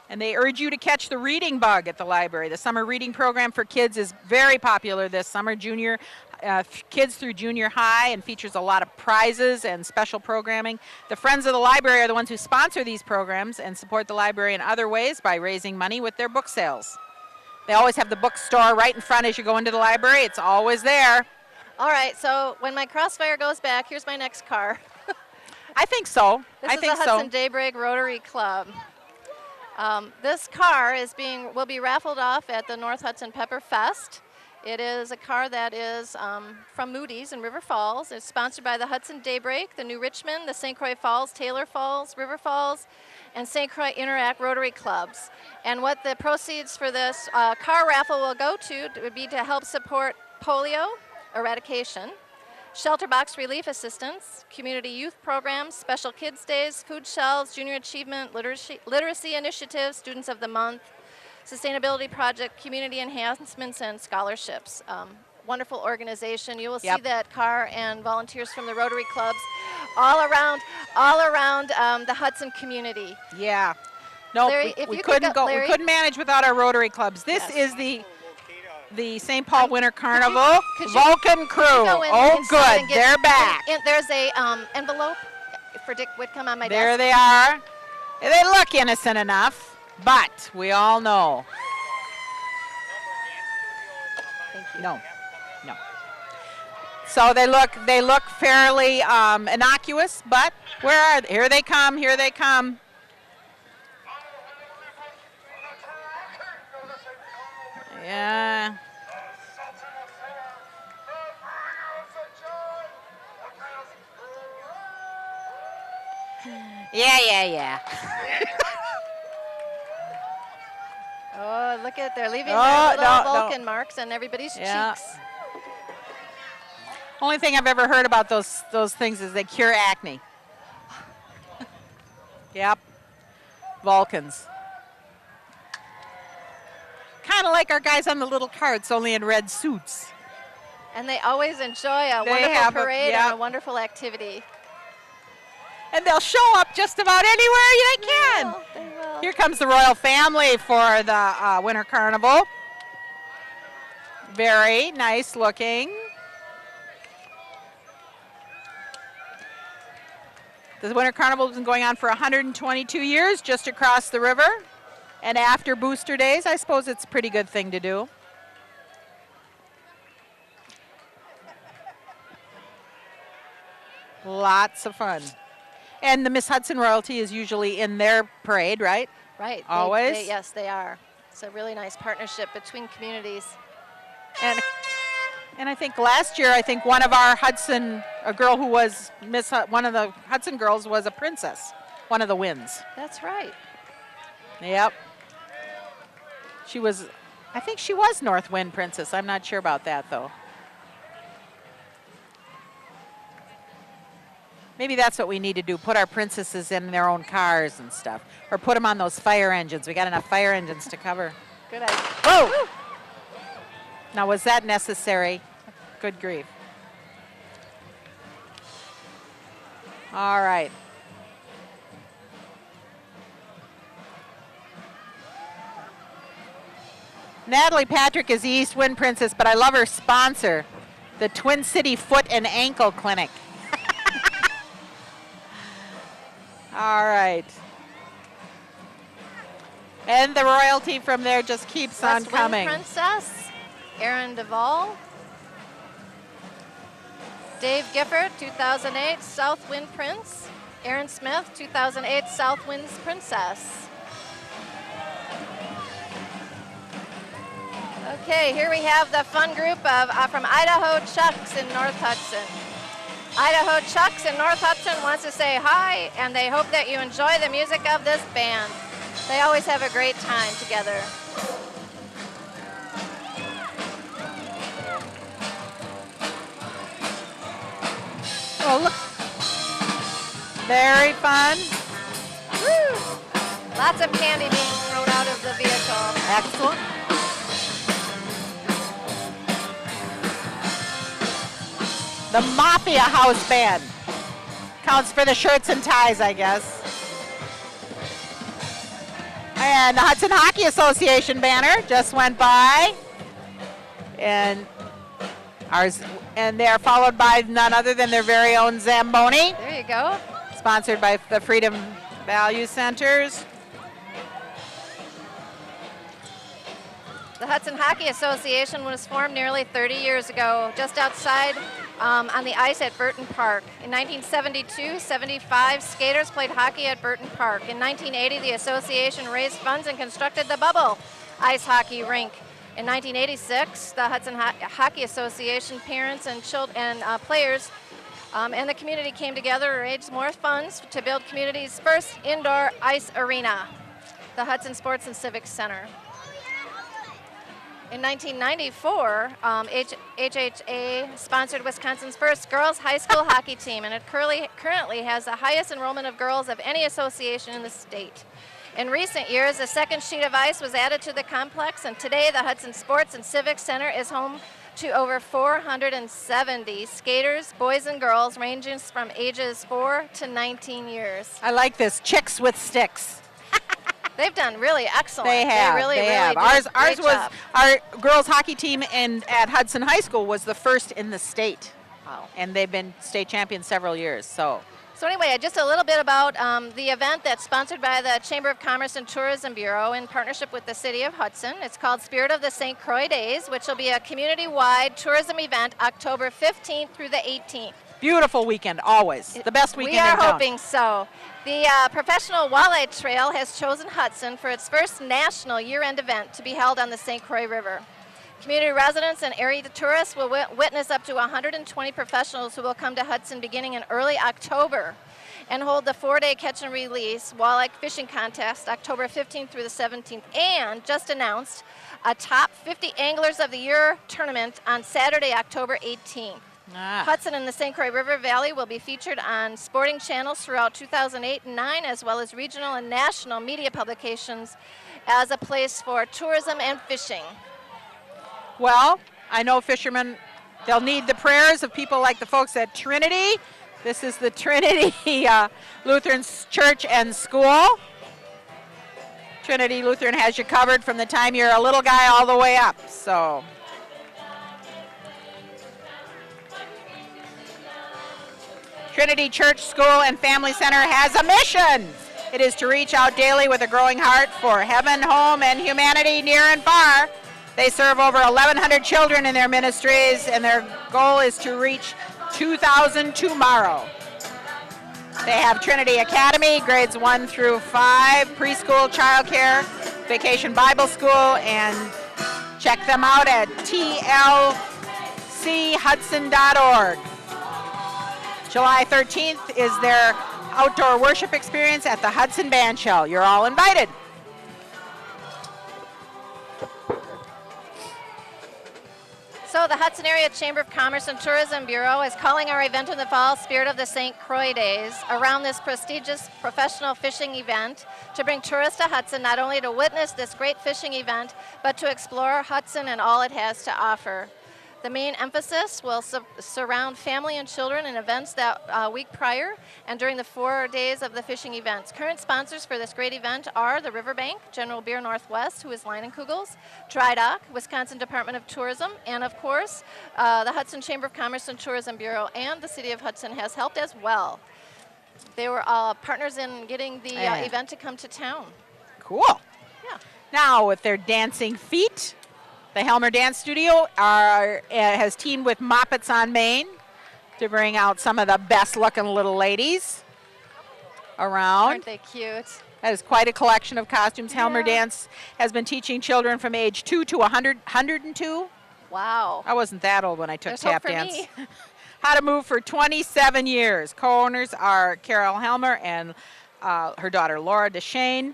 Speaker 2: and they urge you to catch the reading bug at the library. The summer reading program for kids is very popular this summer, kids through junior high, and features a lot of prizes and special programming. The Friends of the Library are the ones who sponsor these programs and support the library in other ways by raising money with their book sales. They always have the bookstore right in front as you go into the library. It's always there.
Speaker 1: All right, so when my crossfire goes back, here's my next car.
Speaker 2: I think so.
Speaker 1: This
Speaker 2: I
Speaker 1: is
Speaker 2: think
Speaker 1: the Hudson
Speaker 2: so.
Speaker 1: Daybreak Rotary Club. This car will be raffled off at the North Hudson Pepper Fest. It is a car that is from Moody's in River Falls. It's sponsored by the Hudson Daybreak, the New Richmond, the St. Croix Falls, Taylor Falls, River Falls, and St. Croix Interact Rotary Clubs. And what the proceeds for this car raffle will go to would be to help support polio eradication, shelter box relief assistance, community youth programs, special kids days, food shelves, junior achievement, literacy initiatives, students of the month, sustainability project, community enhancements, and scholarships. Wonderful organization. You will see that car and volunteers from the Rotary clubs all around the Hudson community.
Speaker 2: Yeah. No,
Speaker 1: Larry,
Speaker 2: we couldn't go.
Speaker 1: Larry?
Speaker 2: We couldn't manage without our Rotary clubs. This is the St. Paul Winter Carnival Vulcan crew. Oh, good. They're back.
Speaker 1: There's a envelope for Dick Whitcomb on my desk.
Speaker 2: There they are. They look innocent enough, but we all know.
Speaker 1: Thank you.
Speaker 2: No. So they look fairly innocuous, but where are they? Here they come. Here they come. Yeah. Yeah.
Speaker 1: Oh, look at they're leaving their little Vulcan marks on everybody's cheeks.
Speaker 2: Only thing I've ever heard about those things is they cure acne. Yep. Vulcans. Kind of like our guys on the little carts, only in red suits.
Speaker 1: And they always enjoy a wonderful parade and a wonderful activity.
Speaker 2: And they'll show up just about anywhere they can.
Speaker 1: They will.
Speaker 2: Here comes the royal family for the Winter Carnival. Very nice looking. The Winter Carnival has been going on for 122 years just across the river. And after Booster Days, I suppose it's a pretty good thing to do. Lots of fun. And the Miss Hudson royalty is usually in their parade, right?
Speaker 1: Right.
Speaker 2: Always?
Speaker 1: Yes, they are. It's a really nice partnership between communities.
Speaker 2: And I think last year, one of our Hudson, a girl who was one of the Hudson girls was a princess, one of the wins.
Speaker 1: That's right.
Speaker 2: Yep. I think she was North Wind Princess. I'm not sure about that, though. Maybe that's what we need to do, put our princesses in their own cars and stuff. Or put them on those fire engines. We got enough fire engines to cover.
Speaker 1: Good idea.
Speaker 2: Whoa! Woo! Now, was that necessary? Good grief. All right. Natalie Patrick is the East Wind Princess, but I love her sponsor, the Twin City Foot and Ankle Clinic. All right. And the royalty from there just keeps on coming.
Speaker 1: Wind Princess, Aaron Duvall. Dave Gifford, 2008 South Wind Prince. Aaron Smith, 2008 South Winds Princess. Okay, here we have the fun group of from Idaho Chucks in North Hudson. Idaho Chucks in North Hudson wants to say hi, and they hope that you enjoy the music of this band. They always have a great time together.
Speaker 2: Oh, look. Very fun.
Speaker 1: Woo! Lots of candy being thrown out of the vehicle.
Speaker 2: Excellent. The Mafia House Band. Counts for the shirts and ties, I guess. And the Hudson Hockey Association banner just went by. And they're followed by none other than their very own Zamboni.
Speaker 1: There you go.
Speaker 2: Sponsored by the Freedom Value Centers.
Speaker 1: The Hudson Hockey Association was formed nearly 30 years ago, just outside on the ice at Burton Park. In 1972-75, skaters played hockey at Burton Park. In 1980, the association raised funds and constructed the Bubble ice hockey rink. In 1986, the Hudson Hockey Association parents and players and the community came together to raise more funds to build community's first indoor ice arena, the Hudson Sports and Civic Center. In 1994, HHA sponsored Wisconsin's first girls high school hockey team, and it currently has the highest enrollment of girls of any association in the state. In recent years, a second sheet of ice was added to the complex, and today the Hudson Sports and Civic Center is home to over 470 skaters, boys and girls, ranging from ages 4 to 19 years.
Speaker 2: I like this, chicks with sticks.
Speaker 1: They've done really excellent.
Speaker 2: They have.
Speaker 1: They really
Speaker 2: have.
Speaker 1: did a
Speaker 2: Ours
Speaker 1: great
Speaker 2: was
Speaker 1: job.
Speaker 2: our girls hockey team at Hudson High School was the first in the state.
Speaker 1: Wow.
Speaker 2: And they've been state champions several years. So
Speaker 1: anyway, just a little bit about the event that's sponsored by the Chamber of Commerce and Tourism Bureau in partnership with the City of Hudson. It's called Spirit of the St. Croix Days, which will be a community-wide tourism event October 15th through the 18th.
Speaker 2: beautiful weekend, always. The best weekend
Speaker 1: We are
Speaker 2: in town.
Speaker 1: hoping so. The Professional Walleye Trail has chosen Hudson for its first national year-end event to be held on the St. Croix River. Community residents and area tourists will witness up to 120 professionals who will come to Hudson beginning in early October and hold the 4-day catch and release walleye fishing contest October 15th through the 17th, and just announced a top 50 anglers of the year tournament on Saturday, October 18th. Hudson and the St. Croix River Valley will be featured on sporting channels throughout 2008 and 9, as well as regional and national media publications as a place for tourism and fishing.
Speaker 2: Well, I know fishermen, they'll need the prayers of people like the folks at Trinity. This is the Trinity Lutheran Church and School. Trinity Lutheran has you covered from the time you're a little guy all the way up. So Trinity Church, School, and Family Center has a mission. It is to reach out daily with a growing heart for heaven, home, and humanity near and far. They serve over 1,100 children in their ministries, and their goal is to reach 2,000 tomorrow. They have Trinity Academy, grades 1 through 5, preschool, childcare, vacation Bible school, and check them out at tlchudson.org. July 13th is their outdoor worship experience at the Hudson Band Shell. You're all invited.
Speaker 1: So the Hudson Area Chamber of Commerce and Tourism Bureau is calling our event in the fall Spirit of the St. Croix Days around this prestigious professional fishing event to bring tourists to Hudson, not only to witness this great fishing event, but to explore Hudson and all it has to offer. The main emphasis will surround family and children in events that week prior and during the 4 days of the fishing events. Current sponsors for this great event are the Riverbank, General Beer Northwest, who is Leinenkugels, Dry Dock, Wisconsin Department of Tourism, and of course, the Hudson Chamber of Commerce and Tourism Bureau, and the City of Hudson has helped as well. They were partners in getting the event to come to town.
Speaker 2: Cool.
Speaker 1: Yeah.
Speaker 2: Now, with their dancing feet, the Helmer Dance Studio has teamed with Moppets on Main to bring out some of the best-looking little ladies around.
Speaker 1: Aren't they cute?
Speaker 2: That is quite a collection of costumes.
Speaker 1: Yeah.
Speaker 2: Helmer Dance has been teaching children from age 2 to 102.
Speaker 1: Wow.
Speaker 2: I wasn't that old when I took
Speaker 1: There's hope
Speaker 2: tap
Speaker 1: for
Speaker 2: dance.
Speaker 1: me.
Speaker 2: How to Move for 27 years. Co-owners are Carol Helmer and her daughter Laura DeShane.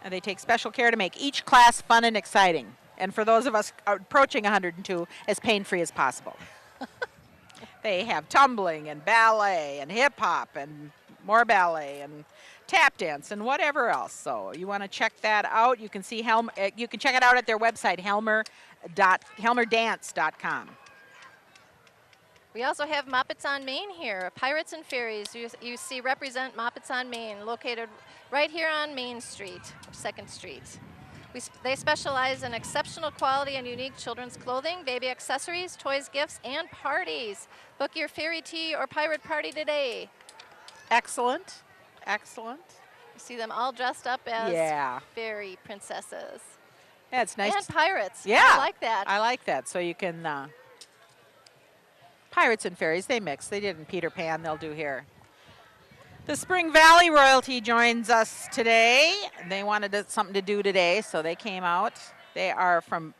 Speaker 2: And they take special care to make each class fun and exciting. And for those of us approaching 102, as pain-free as possible. They have tumbling and ballet and hip-hop and more ballet and tap dance and whatever else. So you want to check that out. You can see you can check it out at their website, helmerdance.com.
Speaker 1: We also have Moppets on Main here. Pirates and Fairies, you see represent Moppets on Main, located right here on Main Street, 2nd Street. They specialize in exceptional quality and unique children's clothing, baby accessories, toys, gifts, and parties. Book your fairy tea or pirate party today.
Speaker 2: Excellent. Excellent.
Speaker 1: You see them all dressed up as fairy princesses.
Speaker 2: Yeah, it's nice.
Speaker 1: And pirates.
Speaker 2: Yeah.
Speaker 1: I like that.
Speaker 2: I like that. So you can Pirates and fairies, they mix. They did in Peter Pan, they'll do here. The Spring Valley royalty joins us today. They wanted something to do today, so they came out. They are from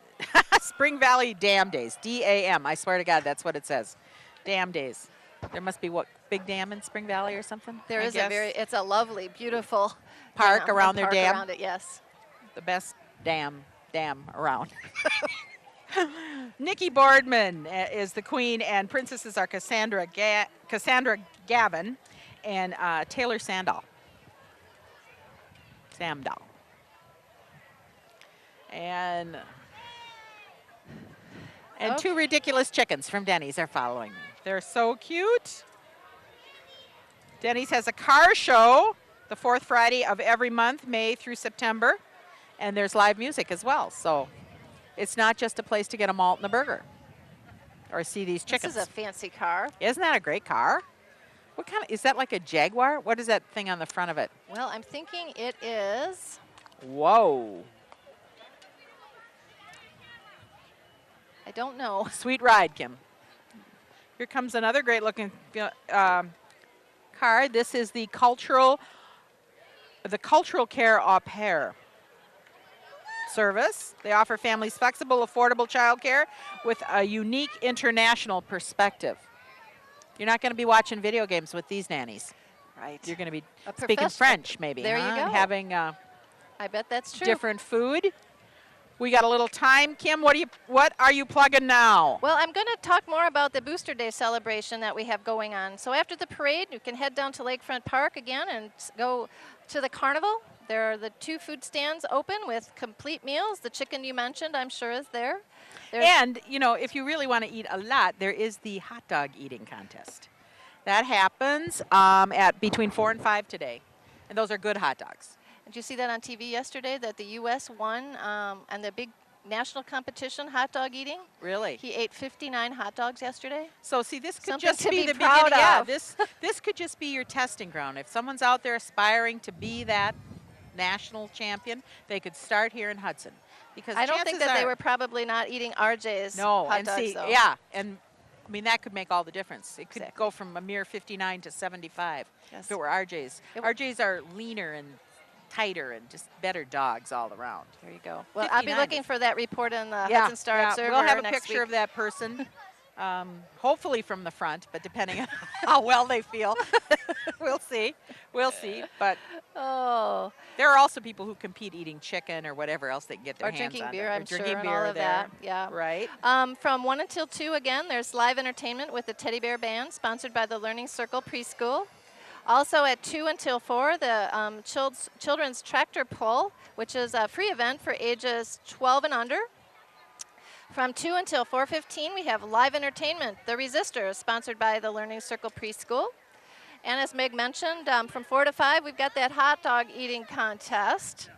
Speaker 2: Spring Valley Dam Days, D-A-M. I swear to God, that's what it says. Dam Days. There must be, what, big dam in Spring Valley or something?
Speaker 1: There
Speaker 2: I
Speaker 1: is
Speaker 2: guess.
Speaker 1: it's a lovely, beautiful
Speaker 2: Park
Speaker 1: dam,
Speaker 2: around their
Speaker 1: park
Speaker 2: dam?
Speaker 1: around it, yes.
Speaker 2: The best dam around. Nikki Boardman is the queen, and princesses are Cassandra Gavin and Taylor Samdahl. And two ridiculous chickens from Denny's are following. They're so cute. Denny's has a car show the fourth Friday of every month, May through September, and there's live music as well. So it's not just a place to get a malt and a burger or see these chickens.
Speaker 1: This is a fancy car.
Speaker 2: Isn't that a great car? What kind of, is that like a Jaguar? What is that thing on the front of it?
Speaker 1: Well, I'm thinking it is.
Speaker 2: Whoa.
Speaker 1: I don't know.
Speaker 2: Sweet ride, Kim. Here comes another great looking car. This is the cultural care au pair service. They offer families flexible, affordable childcare with a unique international perspective. You're not going to be watching video games with these nannies.
Speaker 1: Right.
Speaker 2: You're going to be
Speaker 1: A
Speaker 2: speaking
Speaker 1: professional.
Speaker 2: French, maybe.
Speaker 1: There you
Speaker 2: huh?
Speaker 1: go.
Speaker 2: And having
Speaker 1: I bet that's true.
Speaker 2: different food. We got a little time. Kim, what are you plugging now?
Speaker 1: Well, I'm going to talk more about the Booster Day celebration that we have going on. So after the parade, you can head down to Lakefront Park again and go to the carnival. There are the 2 food stands open with complete meals. The chicken you mentioned, I'm sure, is there.
Speaker 2: And, you know, if you really want to eat a lot, there is the hot dog eating contest. That happens at between 4 and 5 today. And those are good hot dogs.
Speaker 1: Did you see that on TV yesterday, that the U.S. won and the big national competition, hot dog eating?
Speaker 2: Really?
Speaker 1: He ate 59 hot dogs yesterday.
Speaker 2: So, see, this could
Speaker 1: Something
Speaker 2: just
Speaker 1: to
Speaker 2: be
Speaker 1: be
Speaker 2: the
Speaker 1: proud
Speaker 2: beginning. Yeah,
Speaker 1: of.
Speaker 2: this could just be your testing ground. If someone's out there aspiring to be that national champion, they could start here in Hudson. Because
Speaker 1: I don't think that they
Speaker 2: are-
Speaker 1: were probably not eating RJ's
Speaker 2: No,
Speaker 1: hot
Speaker 2: and
Speaker 1: dogs,
Speaker 2: see,
Speaker 1: though.
Speaker 2: yeah, and I mean, that could make all the difference. It could
Speaker 1: Exactly.
Speaker 2: go from a mere 59 to 75
Speaker 1: Yes.
Speaker 2: if it were RJ's.
Speaker 1: It w-
Speaker 2: RJ's are leaner and tighter and just better dogs all around.
Speaker 1: There you go. Well, I'll be
Speaker 2: 59.
Speaker 1: looking for that report in the Hudson Star Observer
Speaker 2: we'll have a
Speaker 1: next
Speaker 2: picture
Speaker 1: week.
Speaker 2: of that person, hopefully from the front, but depending on how well they feel. We'll see. We'll see. But
Speaker 1: Oh,
Speaker 2: there are also people who compete eating chicken or whatever else they can get their
Speaker 1: or
Speaker 2: hands
Speaker 1: drinking
Speaker 2: on.
Speaker 1: beer,
Speaker 2: Or
Speaker 1: I'm sure,
Speaker 2: drinking
Speaker 1: and
Speaker 2: beer
Speaker 1: all of
Speaker 2: there.
Speaker 1: that. Yeah.
Speaker 2: Right.
Speaker 1: From 1 until 2, again, there's live entertainment with the Teddy Bear Band, sponsored by the Learning Circle Preschool. Also at 2 until 4, the Children's Tractor Pull, which is a free event for ages 12 and under. From 2 until 4:15, we have live entertainment, The Resistors, sponsored by the Learning Circle Preschool. And as Meg mentioned, from 4 to 5, we've got that hot dog eating contest.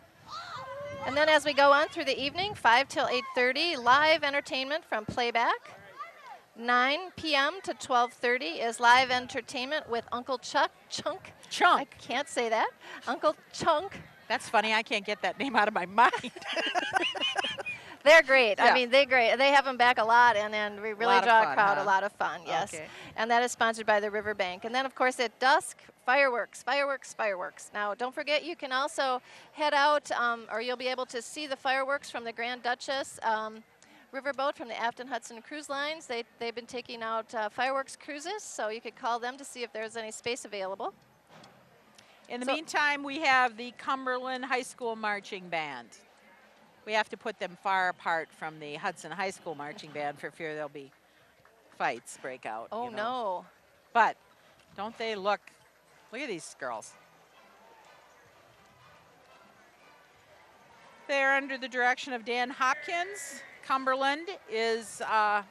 Speaker 1: And then as we go on through the evening, 5 till 8:30, live entertainment from Playback. 9 p.m. to 12:30 is live entertainment with Uncle Chunk. I can't say that. Uncle Chunk.
Speaker 2: That's funny. I can't get that name out of my mind.
Speaker 1: They're great.
Speaker 2: Yeah.
Speaker 1: I mean, they're great. They have them back a lot, and we really
Speaker 2: Lot of
Speaker 1: draw
Speaker 2: fun,
Speaker 1: a crowd.
Speaker 2: huh?
Speaker 1: A lot of fun, yes.
Speaker 2: Okay.
Speaker 1: And that is sponsored by the Riverbank. And then, of course, at dusk, fireworks. Now, don't forget, you can also head out, or you'll be able to see the fireworks from the Grand Duchess riverboat from the Afton Hudson Cruise Lines. They've been taking out fireworks cruises, so you could call them to see if there's any space available.
Speaker 2: In the
Speaker 1: So-
Speaker 2: meantime, we have the Cumberland High School Marching Band. We have to put them far apart from the Hudson High School Marching Band for fear there'll be fights break out.
Speaker 1: Oh,
Speaker 2: you know.
Speaker 1: no.
Speaker 2: But don't they look at these girls. They're under the direction of Dan Hopkins. Cumberland is a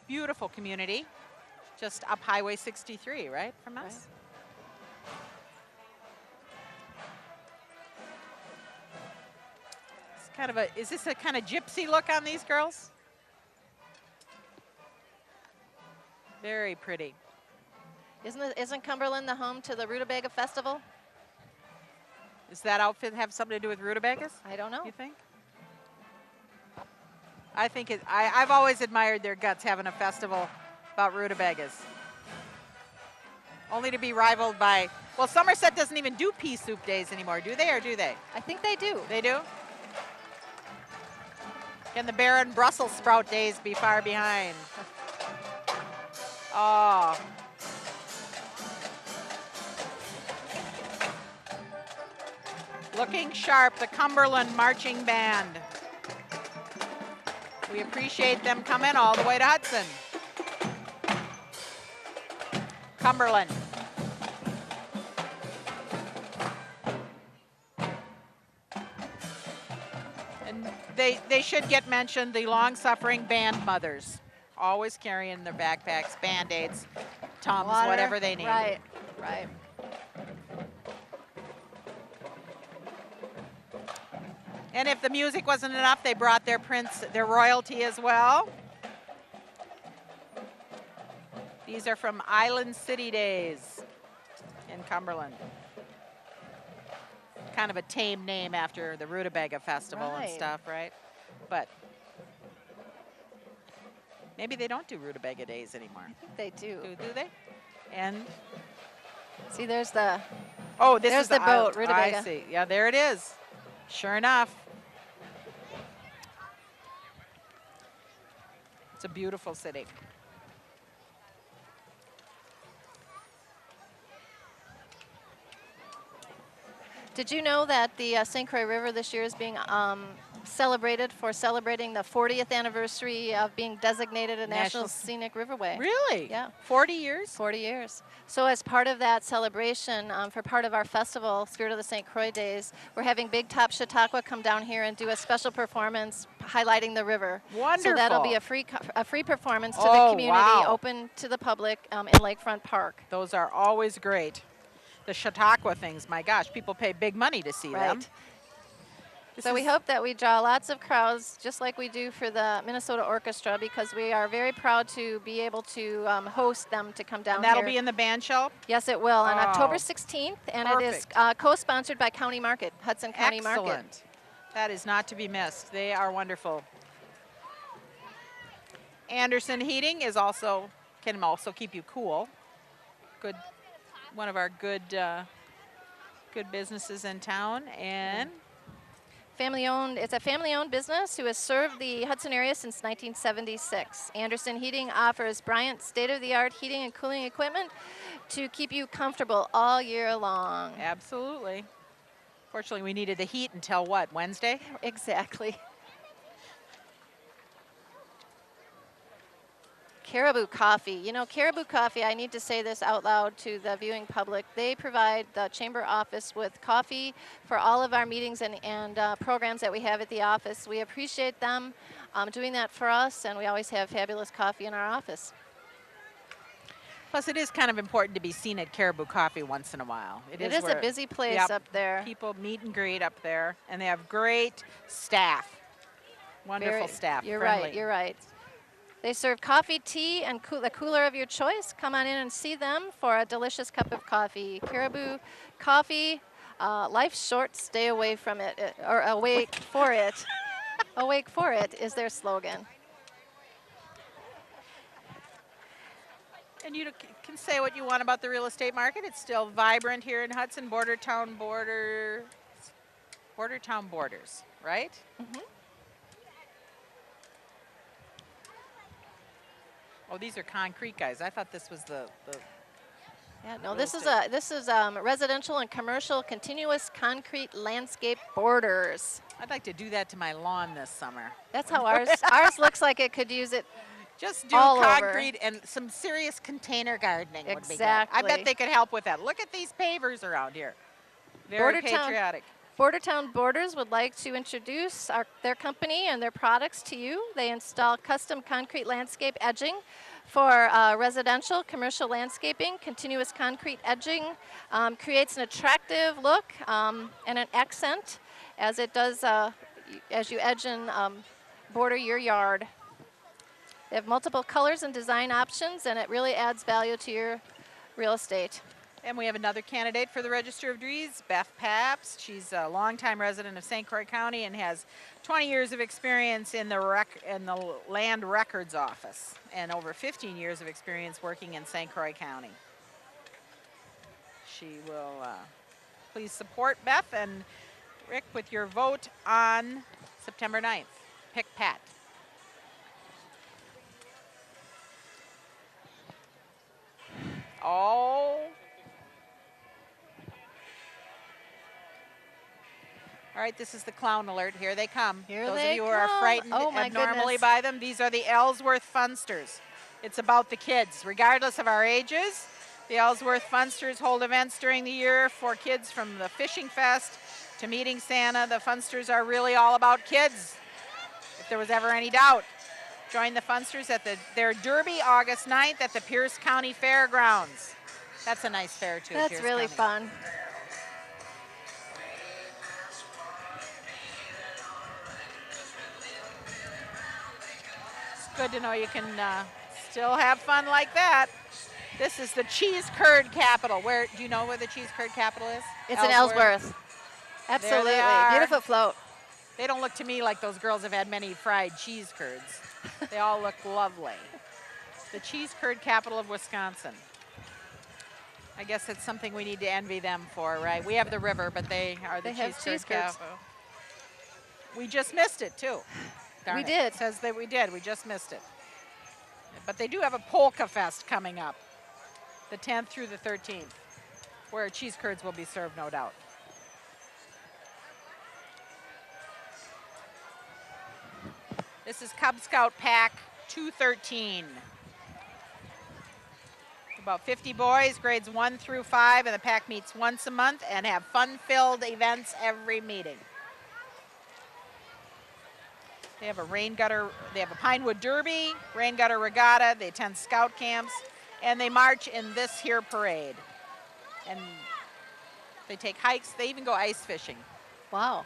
Speaker 2: beautiful community, just up Highway 63, right, from us?
Speaker 1: Right.
Speaker 2: It's kind of is this a kind of gypsy look on these girls? Very pretty.
Speaker 1: Isn't Cumberland the home to the Rutabaga Festival?
Speaker 2: Does that outfit have something to do with rutabagas?
Speaker 1: I don't know.
Speaker 2: You think? I think I've always admired their guts having a festival about rutabagas. Only to be rivaled by, well, Somerset doesn't even do pea soup days anymore, do they, or do they?
Speaker 1: I think they do.
Speaker 2: They do? Can the barren Brussels sprout days be far behind? Oh. Looking sharp, the Cumberland Marching Band. We appreciate them coming all the way to Hudson. Cumberland. And they should get mentioned, the long-suffering band mothers. Always carrying their backpacks, Band-Aids, Tums,
Speaker 1: Water.
Speaker 2: whatever they need.
Speaker 1: Right, right.
Speaker 2: And if the music wasn't enough, they brought their prince, their royalty as well. These are from Island City Days in Cumberland. Kind of a tame name after the Rutabaga Festival and
Speaker 1: Right.
Speaker 2: stuff, right? But maybe they don't do Rutabaga Days anymore.
Speaker 1: I think they do.
Speaker 2: Do they? And
Speaker 1: See, there's the
Speaker 2: oh, this
Speaker 1: There's
Speaker 2: is
Speaker 1: the boat,
Speaker 2: I
Speaker 1: Rutabaga.
Speaker 2: see. Yeah, there it is. Sure enough. It's a beautiful city.
Speaker 1: Did you know that the St. Croix River this year is being celebrating the 40th anniversary of being designated a National
Speaker 2: National
Speaker 1: Scenic Riverway?
Speaker 2: Really?
Speaker 1: Yeah.
Speaker 2: 40 years?
Speaker 1: 40 years. So as part of that celebration, for part of our festival, Spirit of the St. Croix Days, we're having Big Top Chautauqua come down here and do a special performance highlighting the river. So that'll be
Speaker 2: Wonderful.
Speaker 1: a free performance to
Speaker 2: Oh,
Speaker 1: the community,
Speaker 2: wow.
Speaker 1: open to the public in Lakefront Park.
Speaker 2: Those are always great. The Chautauqua things, my gosh, people pay big money to see them.
Speaker 1: Right.
Speaker 2: This
Speaker 1: So we
Speaker 2: is-
Speaker 1: hope that we draw lots of crowds, just like we do for the Minnesota Orchestra, because we are very proud to be able to host them to come down
Speaker 2: And that'll
Speaker 1: here.
Speaker 2: be in the band shell?
Speaker 1: Yes, it will, on
Speaker 2: Oh,
Speaker 1: October 16th, and it is
Speaker 2: perfect.
Speaker 1: co-sponsored by County Market, Hudson County Market.
Speaker 2: Excellent. That is not to be missed. They are wonderful. Anderson Heating is also can also keep you cool. Good, one of our good good businesses in town. And
Speaker 1: Family-owned. It's a family-owned business who has served the Hudson area since 1976. Anderson Heating offers Bryant state-of-the-art heating and cooling equipment to keep you comfortable all year long.
Speaker 2: absolutely. Fortunately, we needed the heat until what, Wednesday?
Speaker 1: Exactly. Caribou Coffee. You know, Caribou Coffee, I need to say this out loud to the viewing public. They provide the chamber office with coffee for all of our meetings and programs that we have at the office. We appreciate them doing that for us, and we always have fabulous coffee in our office.
Speaker 2: Plus, it is kind of important to be seen at Caribou Coffee once in a while.
Speaker 1: It is a
Speaker 2: where
Speaker 1: busy place
Speaker 2: Yep.
Speaker 1: up there.
Speaker 2: people meet and greet up there, and they have great staff. Wonderful staff.
Speaker 1: You're
Speaker 2: friendly.
Speaker 1: right, you're right. They serve coffee, tea, and the cooler of your choice. Come on in and see them for a delicious cup of coffee. Caribou Coffee, life's short, stay away from it, or awake for it. Awake for it is their slogan.
Speaker 2: And you can say what you want about the real estate market. It's still vibrant here in Hudson, Border Town Borders, right?
Speaker 1: Mhm.
Speaker 2: Oh, these are concrete guys. I thought this was the
Speaker 1: Yeah, no,
Speaker 2: Real
Speaker 1: this is
Speaker 2: estate.
Speaker 1: residential and commercial continuous concrete landscape borders.
Speaker 2: I'd like to do that to my lawn this summer.
Speaker 1: That's how ours looks like it could use it.
Speaker 2: Just do
Speaker 1: All over.
Speaker 2: concrete and some serious container gardening would be good. I
Speaker 1: Exactly.
Speaker 2: bet they could help with that. Look at these pavers around here. Very
Speaker 1: Border Town-
Speaker 2: patriotic.
Speaker 1: Bordertown Borders would like to introduce their company and their products to you. They install custom concrete landscape edging for residential, commercial landscaping. Continuous concrete edging creates an attractive look and an accent as it does as you edge and border your yard. They have multiple colors and design options, and it really adds value to your real estate.
Speaker 2: And we have another candidate for the Register of Deeds, Beth Pabst. She's a longtime resident of St. Croix County and has 20 years of experience in the Land Records Office and over 15 years of experience working in St. Croix County. She will please support Beth and Rick with your vote on September 9th. Pick Pat. Oh. All right, this is the clown alert. Here they come.
Speaker 1: Here
Speaker 2: Those
Speaker 1: they
Speaker 2: of you who are
Speaker 1: come.
Speaker 2: frightened
Speaker 1: Oh, my
Speaker 2: abnormally
Speaker 1: goodness.
Speaker 2: by them, these are the Ellsworth Funsters. It's about the kids, regardless of our ages. The Ellsworth Funsters hold events during the year for kids, from the Fishing Fest to Meeting Santa. The Funsters are really all about kids, if there was ever any doubt. Join the Funsters at their Derby August 9th at the Pierce County Fairgrounds. That's a nice fair, too.
Speaker 1: That's
Speaker 2: Pierce
Speaker 1: really
Speaker 2: County.
Speaker 1: fun.
Speaker 2: Good to know you can still have fun like that. This is the cheese curd capital. Where do you know where the cheese curd capital is?
Speaker 1: It's in Ellsworth. Absolutely.
Speaker 2: are.
Speaker 1: Beautiful float.
Speaker 2: They don't look to me like those girls have had many fried cheese curds. They all look lovely. The cheese curd capital of Wisconsin. I guess it's something we need to envy them for, right? We have the river, but they are the
Speaker 1: They have
Speaker 2: cheese
Speaker 1: cheese
Speaker 2: curd
Speaker 1: curds.
Speaker 2: capital. We just missed it, too. Darn
Speaker 1: We
Speaker 2: it.
Speaker 1: did.
Speaker 2: It says that we did. We just missed it. But they do have a Polka Fest coming up, the 10th through the 13th, where cheese curds will be served, no doubt. This is Cub Scout Pack 213. About 50 boys, grades 1 through 5, and the pack meets once a month and have fun-filled events every meeting. They have a they have a Pinewood Derby, rain gutter regatta, they attend scout camps, and they march in this here parade. And they take hikes, they even go ice fishing.
Speaker 1: Wow.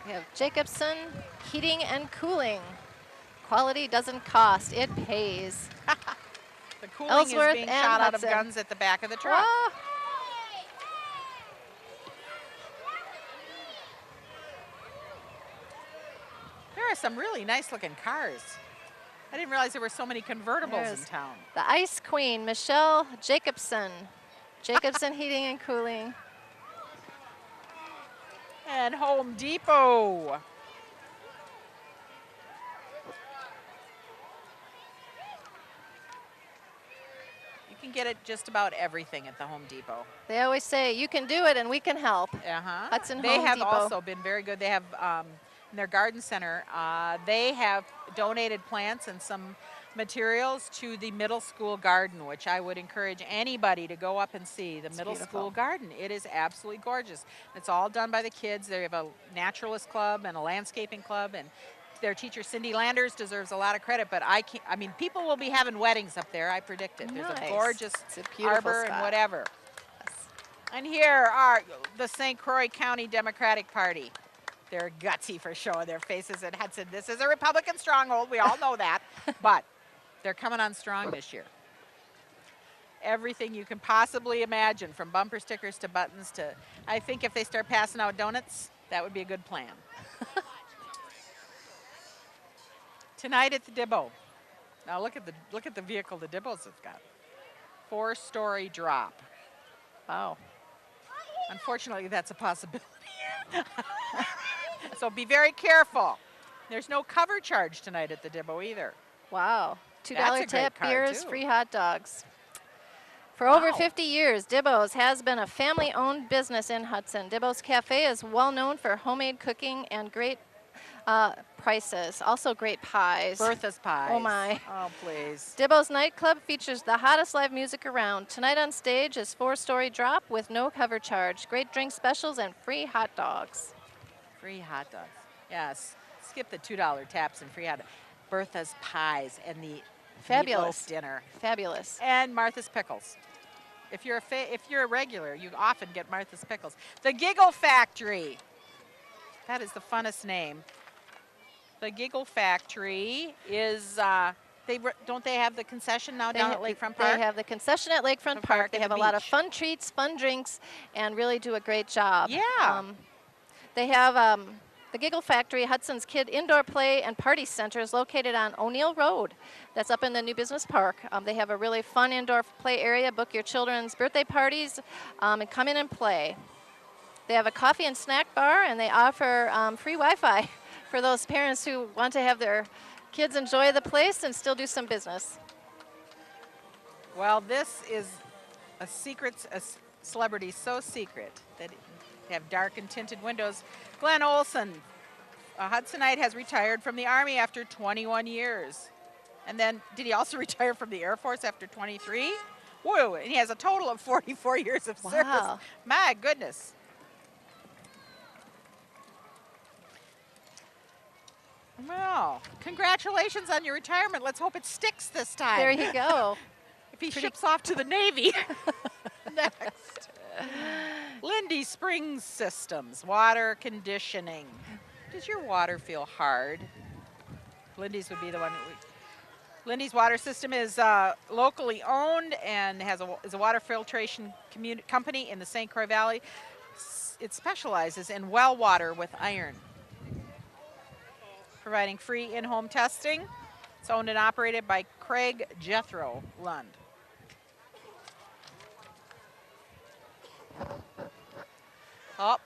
Speaker 1: We have Jacobson Heating and Cooling. Quality doesn't cost, it pays.
Speaker 2: The cooling
Speaker 1: Ellsworth
Speaker 2: is being
Speaker 1: and
Speaker 2: shot out of
Speaker 1: Hudson.
Speaker 2: guns at the back of the truck.
Speaker 1: Ah,
Speaker 2: There are some really nice looking cars. I didn't realize there were so many convertibles
Speaker 1: There's-
Speaker 2: in town.
Speaker 1: the Ice Queen, Michelle Jacobson. Jacobson Heating and Cooling.
Speaker 2: And Home Depot. You can get it just about everything at the Home Depot.
Speaker 1: They always say, you can do it and we can help.
Speaker 2: Uh-huh.
Speaker 1: Hudson
Speaker 2: They
Speaker 1: Home
Speaker 2: have
Speaker 1: Depot.
Speaker 2: also been very good. They have in their garden center, they have donated plants and some materials to the middle school garden, which I would encourage anybody to go up and see. The middle
Speaker 1: beautiful.
Speaker 2: school garden. It is absolutely gorgeous. It's all done by the kids. They have a naturalist club and a landscaping club, and their teacher Cindy Landers deserves a lot of credit, but I mean, people will be having weddings up there. I predict it. There's a
Speaker 1: Nice.
Speaker 2: gorgeous
Speaker 1: It's a beautiful
Speaker 2: arbor and
Speaker 1: spot.
Speaker 2: whatever. And here are the St. Croix County Democratic Party. They're gutsy for showing their faces in Hudson. This is a Republican stronghold. We all know that. But they're coming on strong this year. Everything you can possibly imagine, from bumper stickers to buttons to, I think if they start passing out donuts, that would be a good plan. Tonight at the Dibbo. Now look at the vehicle the Dibbos have got. 4-story drop.
Speaker 1: Wow.
Speaker 2: Unfortunately, that's a possibility. So be very careful. There's no cover charge tonight at the Dibbo either.
Speaker 1: Wow. $2
Speaker 2: That's a great
Speaker 1: tip,
Speaker 2: card,
Speaker 1: beers,
Speaker 2: too.
Speaker 1: free hot dogs. For over
Speaker 2: Wow.
Speaker 1: 50 years, Dibbo's has been a family-owned business in Hudson. Dibbo's Cafe is well known for homemade cooking and great prices. Also great pies.
Speaker 2: Bertha's Pies.
Speaker 1: Oh, my.
Speaker 2: Oh, please.
Speaker 1: Dibbo's nightclub features the hottest live music around. Tonight on stage is 4-story drop with no cover charge. Great drink specials and free hot dogs.
Speaker 2: Free hot dogs. Yes. Skip the $2 taps and free hot dogs. Bertha's Pies and the
Speaker 1: Fabulous.
Speaker 2: meatloaf dinner.
Speaker 1: Fabulous.
Speaker 2: And Martha's Pickles. If you're a regular, you often get Martha's Pickles. The Giggle Factory. That is the funnest name. The Giggle Factory is Don't they have the concession now down at Lakefront Park?
Speaker 1: They have the concession at Lakefront Park. They
Speaker 2: and
Speaker 1: have
Speaker 2: the
Speaker 1: a lot of
Speaker 2: beach.
Speaker 1: fun treats, fun drinks, and really do a great job.
Speaker 2: Yeah.
Speaker 1: They have the Giggle Factory, Hudson's Kid Indoor Play and Party Center is located on O'Neill Road. That's up in the New Business Park. They have a really fun indoor play area. Book your children's birthday parties and come in and play. They have a coffee and snack bar, and they offer free Wi-Fi for those parents who want to have their kids enjoy the place and still do some business.
Speaker 2: Well, this is a celebrity so secret that they have dark and tinted windows. Glenn Olson, a Hudsonite, has retired from the Army after 21 years. And then, did he also retire from the Air Force after 23? Whoa, and he has a total of 44 years of service.
Speaker 1: Wow.
Speaker 2: My goodness. Well, congratulations on your retirement. Let's hope it sticks this time.
Speaker 1: There you go.
Speaker 2: If he ships off to the Navy. Next. Lindy Springs Systems, water conditioning. Does your water feel hard? Lindy's would be the one. Lindy's water system is locally owned and is a water filtration company in the St. Croix Valley. It specializes in well water with iron, providing free in-home testing. It's owned and operated by Craig Jethro Lund. Oh,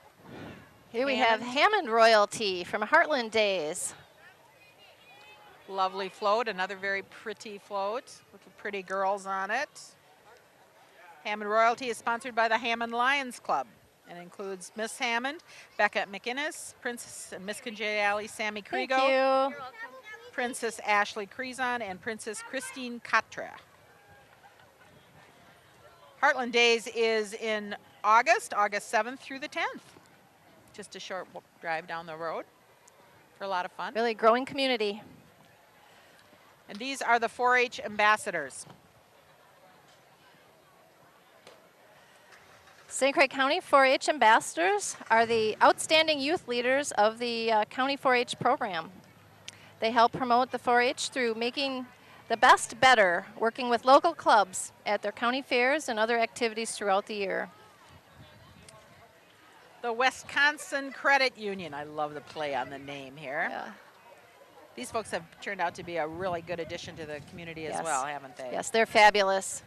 Speaker 1: Here we have Hammond royalty from Heartland Days.
Speaker 2: lovely float, another very pretty float with the pretty girls on it. Hammond royalty is sponsored by the Hammond Lions Club and includes Miss Hammond, Becca McInnes, Princess and Miss Congeniality Sammy Krigo,
Speaker 1: Thank you.
Speaker 2: Princess Ashley Crezon, and Princess Christine Katra. Heartland Days is in August 7th through the 10th. Just a short drive down the road for a lot of fun.
Speaker 1: Really growing community.
Speaker 2: And these are the 4-H ambassadors.
Speaker 1: St. Croix County 4-H ambassadors are the outstanding youth leaders of the County 4-H program. They help promote the 4-H through making the best better, working with local clubs at their county fairs and other activities throughout the year.
Speaker 2: The Wisconsin Credit Union. I love the play on the name here.
Speaker 1: Yeah.
Speaker 2: These folks have turned out to be a really good addition to the community as
Speaker 1: Yes.
Speaker 2: well, haven't they?
Speaker 1: Yes, they're fabulous.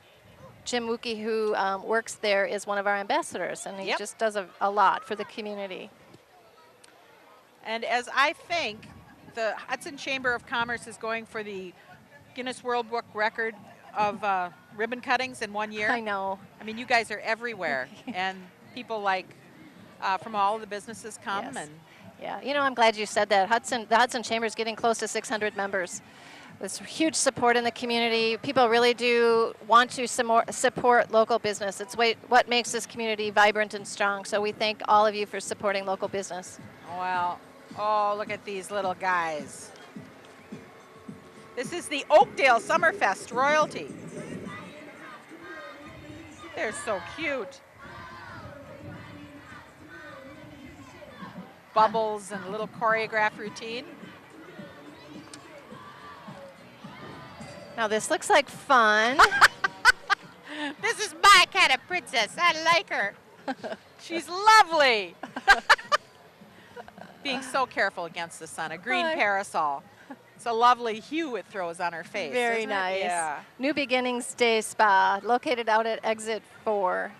Speaker 1: Jim Wookie, who works there, is one of our ambassadors, and he
Speaker 2: Yep.
Speaker 1: just does a lot for the community.
Speaker 2: And as I think the Hudson Chamber of Commerce is going for the Guinness World Book record of ribbon cuttings in 1 year.
Speaker 1: I know.
Speaker 2: I mean, you guys are everywhere, and people like from all of the businesses come.
Speaker 1: Yes.
Speaker 2: And
Speaker 1: Yeah, you know, I'm glad you said that. The Hudson Chamber is getting close to 600 members. There's huge support in the community. People really do want to support local business. It's what makes this community vibrant and strong. So we thank all of you for supporting local business.
Speaker 2: well, oh, look at these little guys. This is the Oakdale Summerfest royalty. They're so cute. Bubbles and a little choreographed routine.
Speaker 1: Now this looks like fun.
Speaker 2: This is my kind of princess. I like her. She's lovely. Being so careful against the sun. A green
Speaker 1: Hi.
Speaker 2: parasol. It's a lovely hue it throws on her face.
Speaker 1: Very
Speaker 2: isn't it?
Speaker 1: nice.
Speaker 2: Yeah.
Speaker 1: New Beginnings Day Spa, located out at Exit 4.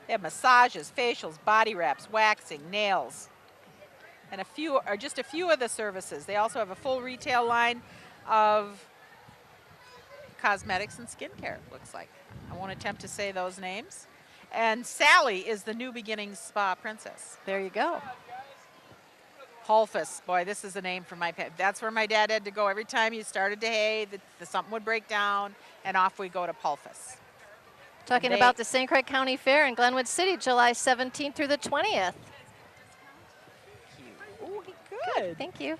Speaker 2: They have massages, facials, body wraps, waxing, nails, and just a few of the services. They also have a full retail line of cosmetics and skincare, it looks like. I won't attempt to say those names. And Sally is the New Beginnings Spa princess.
Speaker 1: There you go.
Speaker 2: Pulfus, boy, this is a name for my pet. That's where my dad had to go every time he started to hay, something would break down, and off we go to Pulfus.
Speaker 1: Talking about the St. Croix County Fair in Glenwood City, July 17th through the 20th.
Speaker 2: Oh, good.
Speaker 1: Thank you.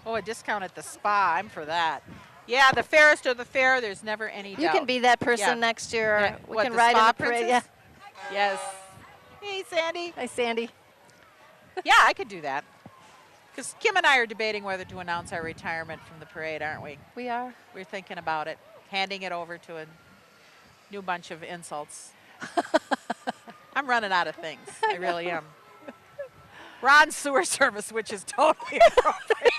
Speaker 2: Oh, a discount at the spa. I'm for that. Yeah, the fairest of the fair. There's never any doubt.
Speaker 1: You can be that person
Speaker 2: Yeah.
Speaker 1: next year.
Speaker 2: Yeah.
Speaker 1: We
Speaker 2: What,
Speaker 1: can
Speaker 2: the
Speaker 1: ride in
Speaker 2: spa
Speaker 1: the parade.
Speaker 2: princess?
Speaker 1: Yeah.
Speaker 2: Yes. Hey, Sandy.
Speaker 1: Hi, Sandy.
Speaker 2: Yeah, I could do that. Because Kim and I are debating whether to announce our retirement from the parade, aren't we?
Speaker 1: We are.
Speaker 2: We're thinking about it, handing it over to a new bunch of insults. I'm running out of things. I really am. Ron's sewer service, which is totally appropriate.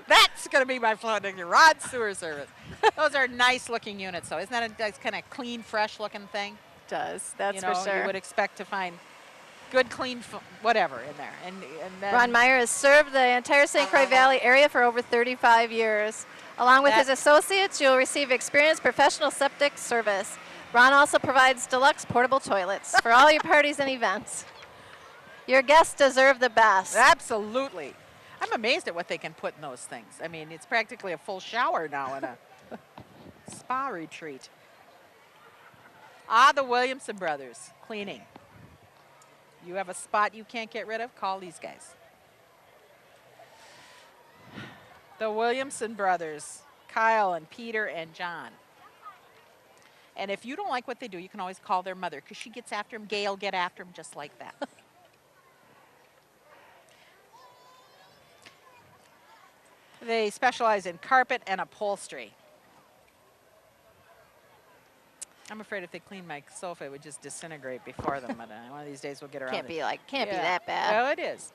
Speaker 2: That's going to be my float next year. Ron's sewer service. Those are nice looking units, though. Isn't that a nice kind of clean, fresh looking thing?
Speaker 1: Does. That's
Speaker 2: You know,
Speaker 1: for sure.
Speaker 2: you would expect to find good, clean, whatever in there. And then
Speaker 1: Ron Meyer has served the entire St. Croix Valley area for over 35 years. Along with his associates, you'll receive experienced professional septic service. Ron also provides deluxe portable toilets for all your parties and events. Your guests deserve the best.
Speaker 2: Absolutely. I'm amazed at what they can put in those things. I mean, it's practically a full shower now in a spa retreat. Ah, the Williamson brothers, cleaning. You have a spot you can't get rid of? Call these guys. The Williamson brothers, Kyle and Peter and John. And if you don't like what they do, you can always call their mother because she gets after them. Gail get after them just like that. They specialize in carpet and upholstery. I'm afraid if they cleaned my sofa, it would just disintegrate before them. But one of these days we'll get around
Speaker 1: Can't
Speaker 2: it.
Speaker 1: be
Speaker 2: Yeah.
Speaker 1: that bad.
Speaker 2: Well, it is.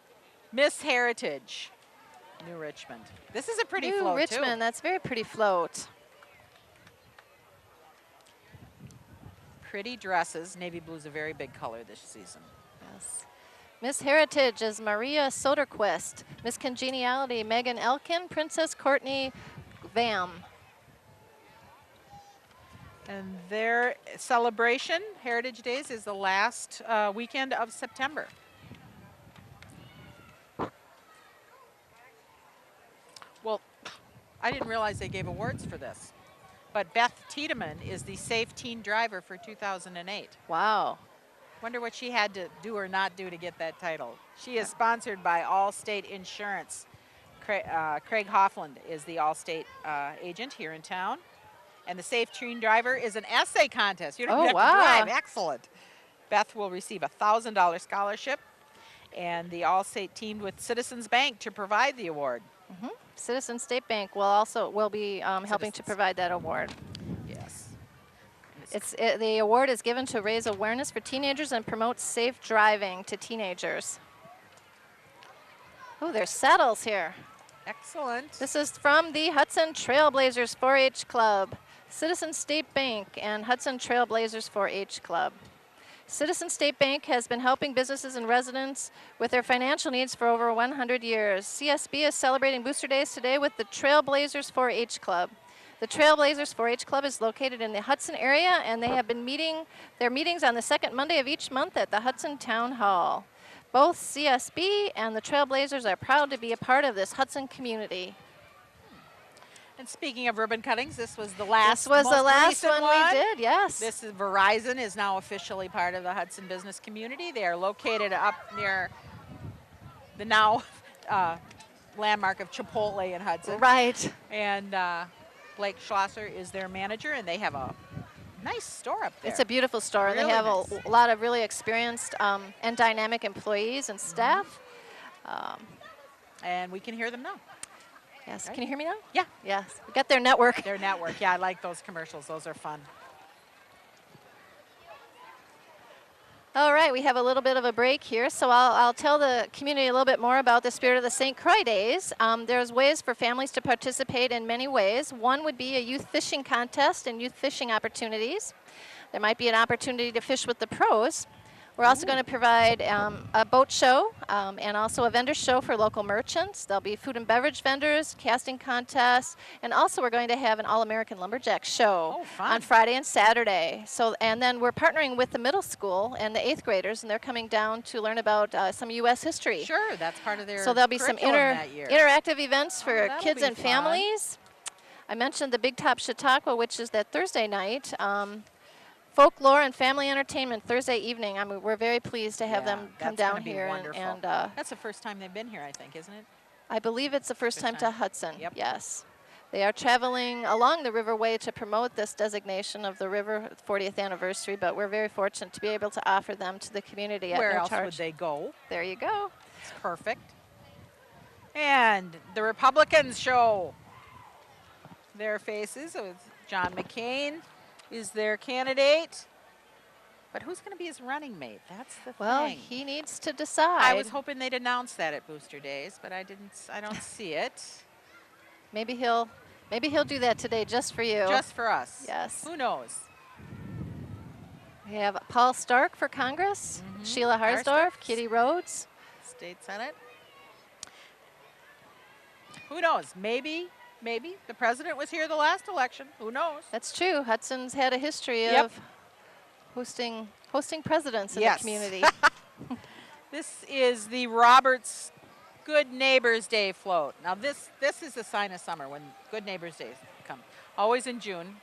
Speaker 2: Miss Heritage, New Richmond. This is a pretty
Speaker 1: New
Speaker 2: float,
Speaker 1: Richmond, that's very pretty float.
Speaker 2: too. Pretty dresses. Navy blue is a very big color this season.
Speaker 1: Yes. Miss Heritage is Maria Soderquist. Miss Congeniality, Megan Elkin. Princess Courtney Vam.
Speaker 2: And their celebration, Heritage Days, is the last weekend of September. Well, I didn't realize they gave awards for this. But Beth Tiedemann is the Safe Teen Driver for 2008.
Speaker 1: Wow.
Speaker 2: Wonder what she had to do or not do to get that title. She is sponsored by Allstate Insurance. Craig Hoffland is the Allstate agent here in town. And the Safe Teen Driver is an essay contest. You don't even have to drive. Excellent. Beth will receive a $1,000 scholarship. And the Allstate teamed with Citizens Bank to provide the award.
Speaker 1: Mm-hmm. Citizen State Bank will be helping to provide that award.
Speaker 2: Yes.
Speaker 1: The award is given to raise awareness for teenagers and promote safe driving to teenagers. Oh, there's saddles here.
Speaker 2: Excellent.
Speaker 1: This is from the Hudson Trailblazers 4-H Club, Citizen State Bank, and Hudson Trailblazers 4-H Club. Citizen State Bank has been helping businesses and residents with their financial needs for over 100 years. CSB is celebrating Booster Days today with the Trailblazers 4-H Club. The Trailblazers 4-H Club is located in the Hudson area, and they have been meeting their meetings on the second Monday of each month at the Hudson Town Hall. Both CSB and the Trailblazers are proud to be a part of this Hudson community.
Speaker 2: And speaking of ribbon cuttings, this was the last.
Speaker 1: This was the last
Speaker 2: recent
Speaker 1: one we did, yes.
Speaker 2: This is Verizon is now officially part of the Hudson business community. They are located up near the now landmark of Chipotle in Hudson.
Speaker 1: Right.
Speaker 2: And Blake Schlosser is their manager, and they have a nice store up there.
Speaker 1: It's a beautiful store, and
Speaker 2: Really
Speaker 1: they have
Speaker 2: nice.
Speaker 1: a lot of really experienced and dynamic employees and staff.
Speaker 2: And we can hear them now.
Speaker 1: Yes,
Speaker 2: Right.
Speaker 1: can you hear me now?
Speaker 2: Yeah.
Speaker 1: Yes, we got their network.
Speaker 2: Their network. Yeah, I like those commercials. Those are fun.
Speaker 1: All right, we have a little bit of a break here, so I'll tell the community a little bit more about the Spirit of the St. Croix Days. There's ways for families to participate in many ways. One would be a youth fishing contest and youth fishing opportunities. There might be an opportunity to fish with the pros. We're also going to provide a boat show and also a vendor show for local merchants. There'll be food and beverage vendors, casting contests, and also we're going to have an All-American Lumberjack show on Friday and Saturday. So, and then we're partnering with the middle school and the 8th graders, and they're coming down to learn about some U.S. history.
Speaker 2: Sure, that's part of their
Speaker 1: So there'll be some interactive events for kids and families. I mentioned the Big Top Chautauqua, which is that Thursday night. Folklore and family entertainment Thursday evening. I mean, we're very pleased to have them come down here. And
Speaker 2: that's the first time they've been here, I think, isn't it?
Speaker 1: I believe it's the first time to Hudson.
Speaker 2: Yep.
Speaker 1: Yes. They are traveling along the Riverway to promote this designation of the river 40th anniversary, but we're very fortunate to be able to offer them to the community at
Speaker 2: Where
Speaker 1: no
Speaker 2: else
Speaker 1: charge.
Speaker 2: would they go?
Speaker 1: There you go.
Speaker 2: It's perfect. And the Republicans show their faces. So it's John McCain is their candidate. But who's going to be his running mate? That's the
Speaker 1: Well,
Speaker 2: thing.
Speaker 1: he needs to decide.
Speaker 2: I was hoping they'd announce that at Booster Days, but I don't see it.
Speaker 1: Maybe he'll do that today just for you.
Speaker 2: Just for us.
Speaker 1: Yes.
Speaker 2: Who knows?
Speaker 1: We have Paul Stark for Congress, Sheila Harsdorf, Kitty Rhodes.
Speaker 2: State Senate. Who knows? Maybe the president was here the last election. Who knows?
Speaker 1: That's true. Hudson's had a history
Speaker 2: Yep.
Speaker 1: of hosting presidents in
Speaker 2: Yes.
Speaker 1: the community.
Speaker 2: This is the Roberts Good Neighbors Day float. Now this is a sign of summer when Good Neighbors Days come. Always in June.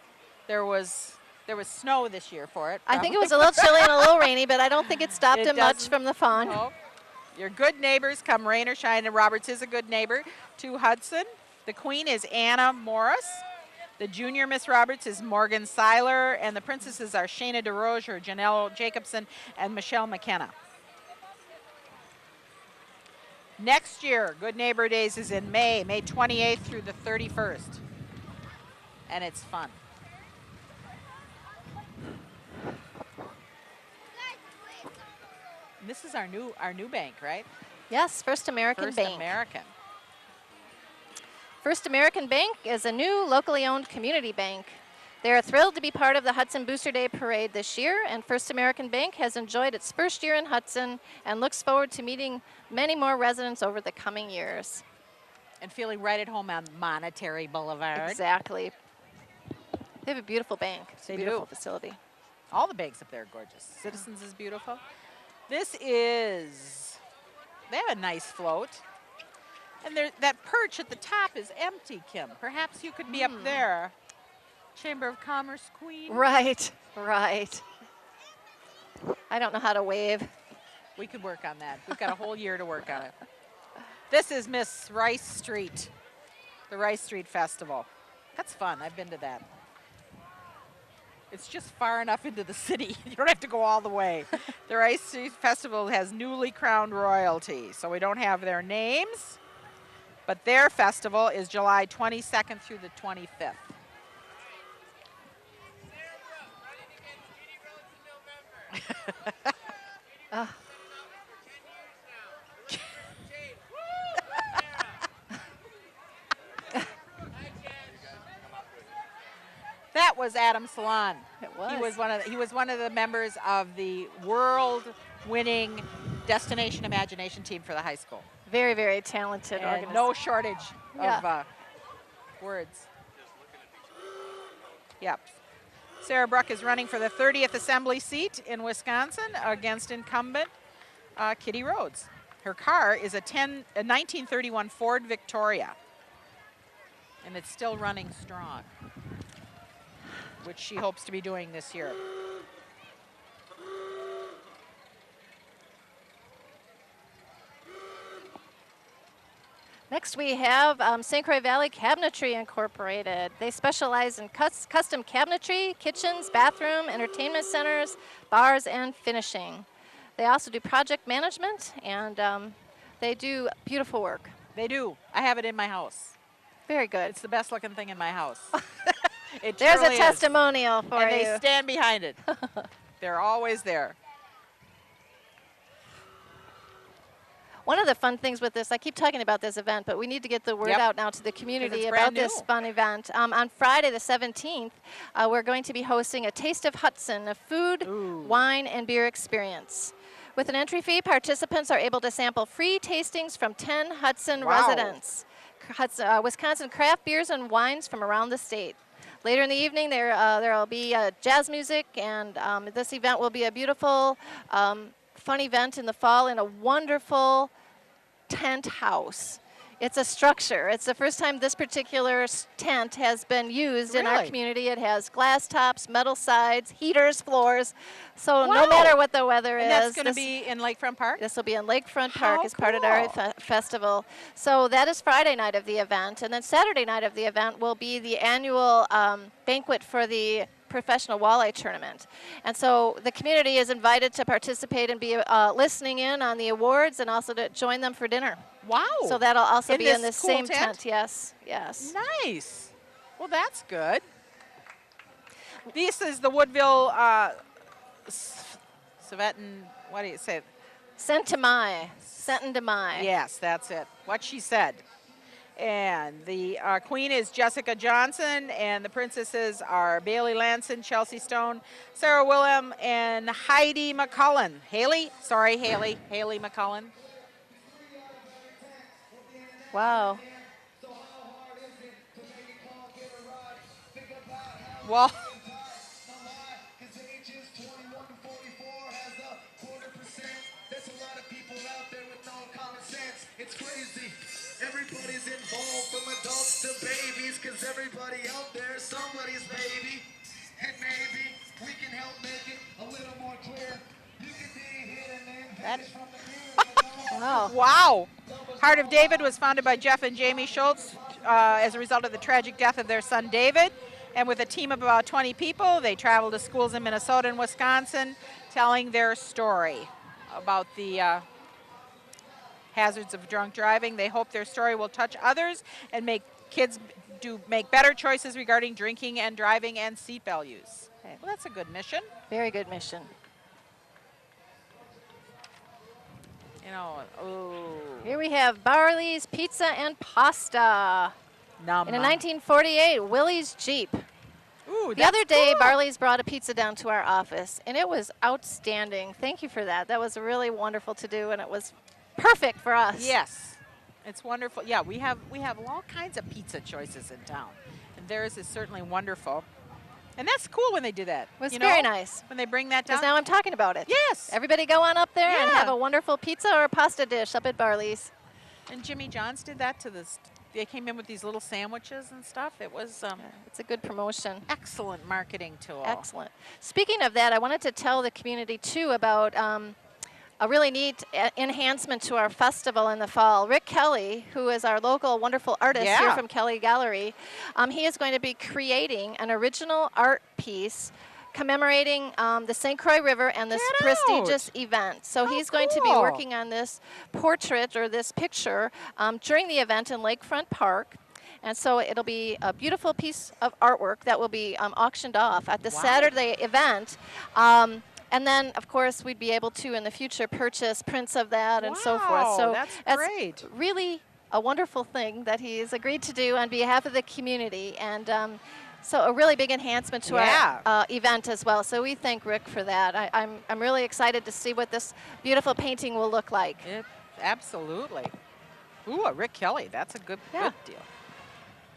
Speaker 2: There was snow this year for it.
Speaker 1: I think it was a little chilly and a little rainy, but I don't think it stopped
Speaker 2: It
Speaker 1: him much
Speaker 2: doesn't-
Speaker 1: from the fun.
Speaker 2: No. Your good neighbors come rain or shine, and Roberts is a good neighbor to Hudson. The queen is Anna Morris. The junior Miss Roberts is Morgan Seiler, and the princesses are Shayna DeRoche, Janelle Jacobson, and Michelle McKenna. Next year, Good Neighbor Days is in May 28th through the 31st. And it's fun. And this is our new bank, right?
Speaker 1: Yes, First American
Speaker 2: First
Speaker 1: Bank.
Speaker 2: American.
Speaker 1: First American Bank is a new locally owned community bank. They are thrilled to be part of the Hudson Booster Day Parade this year, and First American Bank has enjoyed its first year in Hudson and looks forward to meeting many more residents over the coming years.
Speaker 2: And feeling right at home on Monetary Boulevard.
Speaker 1: Exactly. They have a beautiful bank. It's
Speaker 2: They
Speaker 1: a beautiful
Speaker 2: do.
Speaker 1: facility.
Speaker 2: All the banks up there are gorgeous. Citizens is beautiful. They have a nice float. And that perch at the top is empty, Kim. Perhaps you could be up there. Chamber of Commerce Queen.
Speaker 1: Right. I don't know how to wave.
Speaker 2: We could work on that. We've got a whole year to work on it. This is Miss Rice Street, the Rice Street Festival. That's fun. I've been to that. It's just far enough into the city. You don't have to go all the way. The Rice Street Festival has newly crowned royalty, so we don't have their names, but their festival is July 22nd through the 25th. That was Adam Salon.
Speaker 1: It was.
Speaker 2: He was one of the members of the world-winning Destination Imagination team for the high school.
Speaker 1: Very, very talented
Speaker 2: And
Speaker 1: organization.
Speaker 2: no shortage
Speaker 1: Yeah.
Speaker 2: of words. Yep. Sarah Bruck is running for the 30th Assembly seat in Wisconsin against incumbent Kitty Rhodes. Her car is a 1931 Ford Victoria, and it's still running strong, which she hopes to be doing this year.
Speaker 1: Next we have St. Croix Valley Cabinetry Incorporated. They specialize in custom cabinetry, kitchens, bathroom, entertainment centers, bars, and finishing. They also do project management, and they do beautiful work.
Speaker 2: They do. I have it in my house.
Speaker 1: Very good.
Speaker 2: It's the best looking thing in my house. It
Speaker 1: There's
Speaker 2: truly
Speaker 1: a
Speaker 2: is.
Speaker 1: testimonial for
Speaker 2: And
Speaker 1: you.
Speaker 2: they stand behind it. They're always there.
Speaker 1: One of the fun things with this, I keep talking about this event, but we need to get the word
Speaker 2: Yep.
Speaker 1: out now to the community
Speaker 2: it's
Speaker 1: about
Speaker 2: brand
Speaker 1: this
Speaker 2: new.
Speaker 1: fun event. On Friday the 17th, we're going to be hosting a Taste of Hudson, a food,
Speaker 2: Ooh.
Speaker 1: wine, and beer experience. With an entry fee, participants are able to sample free tastings from 10 Hudson
Speaker 2: Wow.
Speaker 1: residents. Wisconsin craft beers and wines from around the state. Later in the evening, there will be jazz music, and this event will be a beautiful, fun event in the fall in a wonderful tent house. It's a structure. It's the first time this particular tent has been used in our
Speaker 2: Really?
Speaker 1: community. It has glass tops, metal sides, heaters, floors. So
Speaker 2: Wow.
Speaker 1: no matter what the weather
Speaker 2: And
Speaker 1: is,
Speaker 2: that's going to be in Lakefront Park?
Speaker 1: this will be in Lakefront Park
Speaker 2: How
Speaker 1: as part of our
Speaker 2: cool.
Speaker 1: festival. So that is Friday night of the event. And then Saturday night of the event will be the annual banquet for the professional walleye tournament. And so the community is invited to participate and be listening in on the awards and also to join them for dinner.
Speaker 2: Wow.
Speaker 1: So that'll also be in
Speaker 2: this
Speaker 1: this
Speaker 2: cool
Speaker 1: same tent. Yes, yes.
Speaker 2: Nice. Well, that's good. This is the Woodville Savetan, what do you say?
Speaker 1: Sentamai.
Speaker 2: Yes, that's it. What she said. And the queen is Jessica Johnson, and the princesses are Bailey Lanson, Chelsea Stone, Sarah Willem, and Heidi McCullen. Haley McCullen.
Speaker 1: Wow.
Speaker 2: Well,
Speaker 4: it's crazy. Everybody's involved, from adults to babies, because everybody out there is somebody's baby. And maybe we can help make it a little more clear. You can be here and then from the
Speaker 1: Wow.
Speaker 2: wow. Heart of David was founded by Jeff and Jamie Schultz as a result of the tragic death of their son David. And with a team of about 20 people, they traveled to schools in Minnesota and Wisconsin telling their story about the hazards of drunk driving. They hope their story will touch others and make kids make better choices regarding drinking and driving and seatbelt use. Okay. Well, that's a good mission.
Speaker 1: Very good mission.
Speaker 2: You know, ooh.
Speaker 1: Here we have Barley's Pizza and Pasta.
Speaker 2: Numb.
Speaker 1: In a 1948 Willie's Jeep.
Speaker 2: Ooh,
Speaker 1: The other day,
Speaker 2: cool.
Speaker 1: Barley's brought a pizza down to our office, and it was outstanding. Thank you for that. That was really wonderful to do, and it was perfect for us.
Speaker 2: Yes, it's wonderful. Yeah, we have all kinds of pizza choices in town, and theirs is certainly wonderful. And that's cool when they do that.
Speaker 1: It was
Speaker 2: you
Speaker 1: very
Speaker 2: know,
Speaker 1: nice.
Speaker 2: when they bring that down.
Speaker 1: Because now I'm talking about it.
Speaker 2: Yes.
Speaker 1: Everybody go on up there and
Speaker 2: Yeah.
Speaker 1: have a wonderful pizza or pasta dish up at Barley's.
Speaker 2: And Jimmy John's did that to this. They came in with these little sandwiches and stuff. It was
Speaker 1: It's a good promotion.
Speaker 2: excellent marketing tool.
Speaker 1: Excellent. Speaking of that, I wanted to tell the community too about a really neat enhancement to our festival in the fall. Rick Kelly, who is our local wonderful artist here
Speaker 2: Yeah.
Speaker 1: from Kelly Gallery, he is going to be creating an original art piece commemorating the St. Croix River and this
Speaker 2: Get out.
Speaker 1: prestigious event. So he's going to be
Speaker 2: cool.
Speaker 1: working on this portrait or this picture during the event in Lakefront Park. And so it'll be a beautiful piece of artwork that will be auctioned off at the
Speaker 2: Wow.
Speaker 1: Saturday event. And then, of course, we'd be able to, in the future, purchase prints of that and so forth.
Speaker 2: Wow,
Speaker 1: So
Speaker 2: that's great.
Speaker 1: really a wonderful thing that he's agreed to do on behalf of the community. And so a really big enhancement to
Speaker 2: Yeah.
Speaker 1: our event as well. So we thank Rick for that. I'm really excited to see what this beautiful painting will look like.
Speaker 2: Absolutely. Ooh, a Rick Kelly. That's a good deal.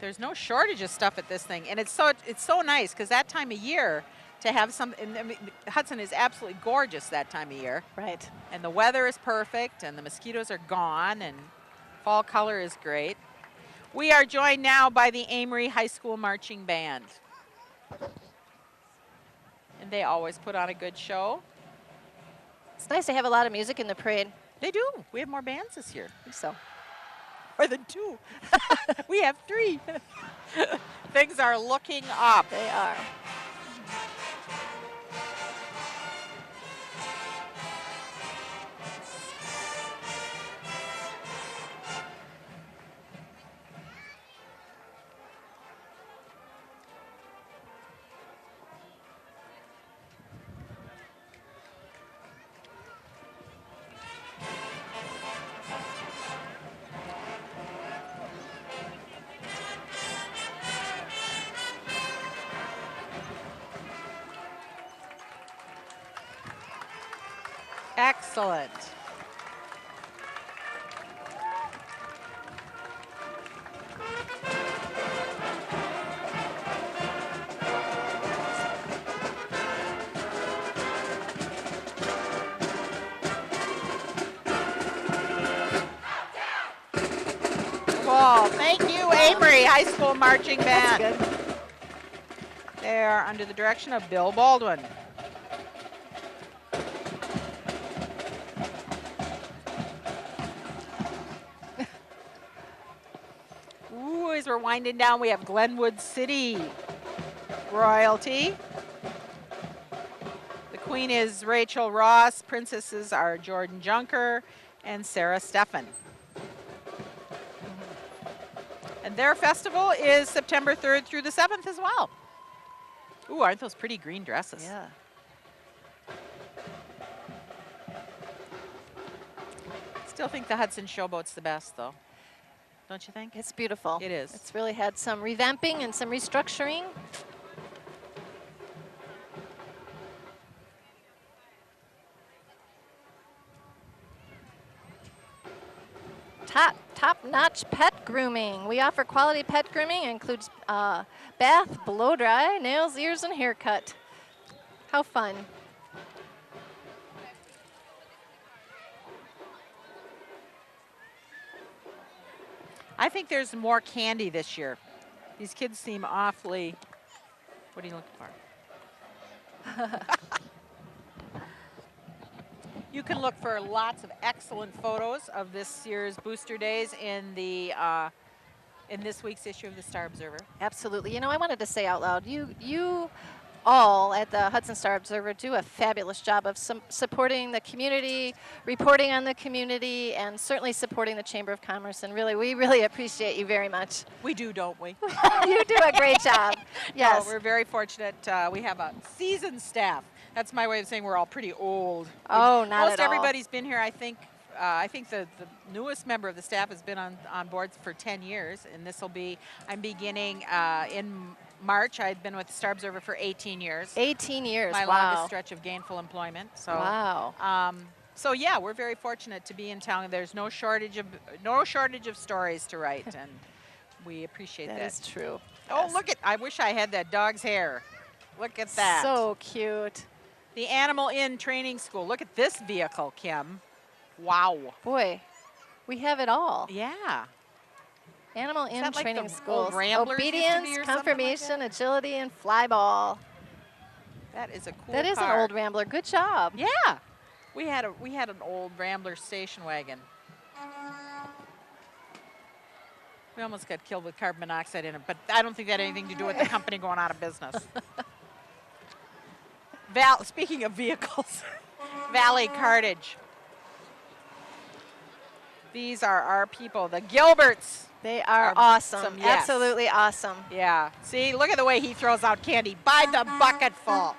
Speaker 2: There's no shortage of stuff at this thing, and it's so nice because that time of year to have some. And I mean, Hudson is absolutely gorgeous that time of year,
Speaker 1: Right.
Speaker 2: and the weather is perfect, and the mosquitoes are gone, and fall color is great. We are joined now by the Amory High School Marching Band, and they always put on a good show.
Speaker 1: It's nice to have a lot of music in the parade.
Speaker 2: They do. We have more bands this year.
Speaker 1: I think so.
Speaker 2: More than 2. We have 3. Things are looking up.
Speaker 1: They are.
Speaker 2: Excellent. Cool. Thank you, Amory High School Marching Band.
Speaker 1: That's good.
Speaker 2: They are under the direction of Bill Baldwin. Ooh, as we're winding down, we have Glenwood City royalty. Queen is Rachel Ross. Princesses are Jordan Junker and Sarah Steffen. And their festival is September 3rd through the 7th as well. Ooh, aren't those pretty green dresses?
Speaker 1: Yeah.
Speaker 2: Still think the Hudson Showboat's the best, though. Don't you think?
Speaker 1: It's beautiful.
Speaker 2: It is.
Speaker 1: It's really had some revamping and some restructuring. Top-notch pet grooming. We offer quality pet grooming. It includes bath, blow dry, nails, ears, and haircut. How fun.
Speaker 2: I think there's more candy this year. These kids seem awfully, what are you looking for? You can look for lots of excellent photos of this year's Booster Days in the in this week's issue of the Star Observer.
Speaker 1: Absolutely. You know, I wanted to say out loud, you all at the Hudson Star Observer do a fabulous job of supporting the community, reporting on the community, and certainly supporting the Chamber of Commerce. And really, we really appreciate you very much.
Speaker 2: We do, don't we?
Speaker 1: You do a great job. Yes.
Speaker 2: No, we're very fortunate. We have a seasoned staff. That's my way of saying we're all pretty old.
Speaker 1: Oh, not at all.
Speaker 2: Most everybody's been here, I think. I think the newest member of the staff has been on board for 10 years, and this will be, I'm beginning in March. I've been with the Star Observer for 18 years.
Speaker 1: 18 years,
Speaker 2: My
Speaker 1: wow.
Speaker 2: longest stretch of gainful employment. So,
Speaker 1: wow.
Speaker 2: So yeah, we're very fortunate to be in town. There's no shortage of stories to write, and we appreciate that.
Speaker 1: That is true.
Speaker 2: Oh,
Speaker 1: Yes.
Speaker 2: look at, I wish I had that dog's hair. Look at that.
Speaker 1: So cute.
Speaker 2: The Animal Inn Training School. Look at this vehicle, Kim. Wow.
Speaker 1: Boy, we have it all.
Speaker 2: Yeah.
Speaker 1: Animal Inn
Speaker 2: that like
Speaker 1: Training
Speaker 2: the
Speaker 1: Schools.
Speaker 2: old Ramblers used to be or
Speaker 1: Obedience,
Speaker 2: something like
Speaker 1: confirmation,
Speaker 2: that?
Speaker 1: agility, and flyball.
Speaker 2: That is a cool
Speaker 1: That is an
Speaker 2: car.
Speaker 1: old Rambler. Good job.
Speaker 2: Yeah. We had an old Rambler station wagon. We almost got killed with carbon monoxide in it, but I don't think that had anything to do with the company going out of business. Speaking of vehicles, Valley Cartage. These are our people, the Gilberts.
Speaker 1: They are
Speaker 2: Are
Speaker 1: awesome.
Speaker 2: some- yes.
Speaker 1: Absolutely awesome.
Speaker 2: Yeah. See, look at the way he throws out candy by the bucketful.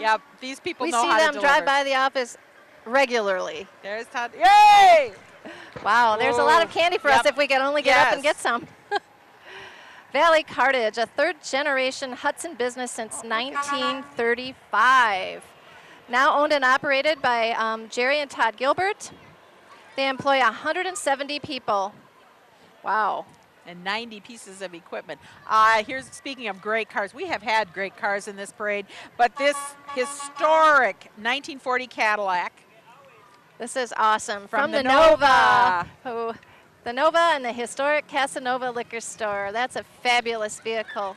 Speaker 2: Yep. These people
Speaker 1: We
Speaker 2: know
Speaker 1: see
Speaker 2: how to
Speaker 1: them
Speaker 2: deliver.
Speaker 1: drive by the office regularly.
Speaker 2: There's Todd. Yay!
Speaker 1: Wow, there's a lot of
Speaker 2: Whoa.
Speaker 1: candy for
Speaker 2: Yep.
Speaker 1: us if we could only get up and
Speaker 2: Yes.
Speaker 1: get some. Valley Cartage, a third-generation Hudson business since 1935. Now owned and operated by Jerry and Todd Gilbert. They employ 170 people. Wow.
Speaker 2: And 90 pieces of equipment. Here's, speaking of great cars, we have had great cars in this parade, but this historic 1940 Cadillac.
Speaker 1: This is awesome.
Speaker 2: From
Speaker 1: the
Speaker 2: the
Speaker 1: Nova.
Speaker 2: Nova.
Speaker 1: The Nova and the historic Casanova Liquor Store. That's a fabulous vehicle.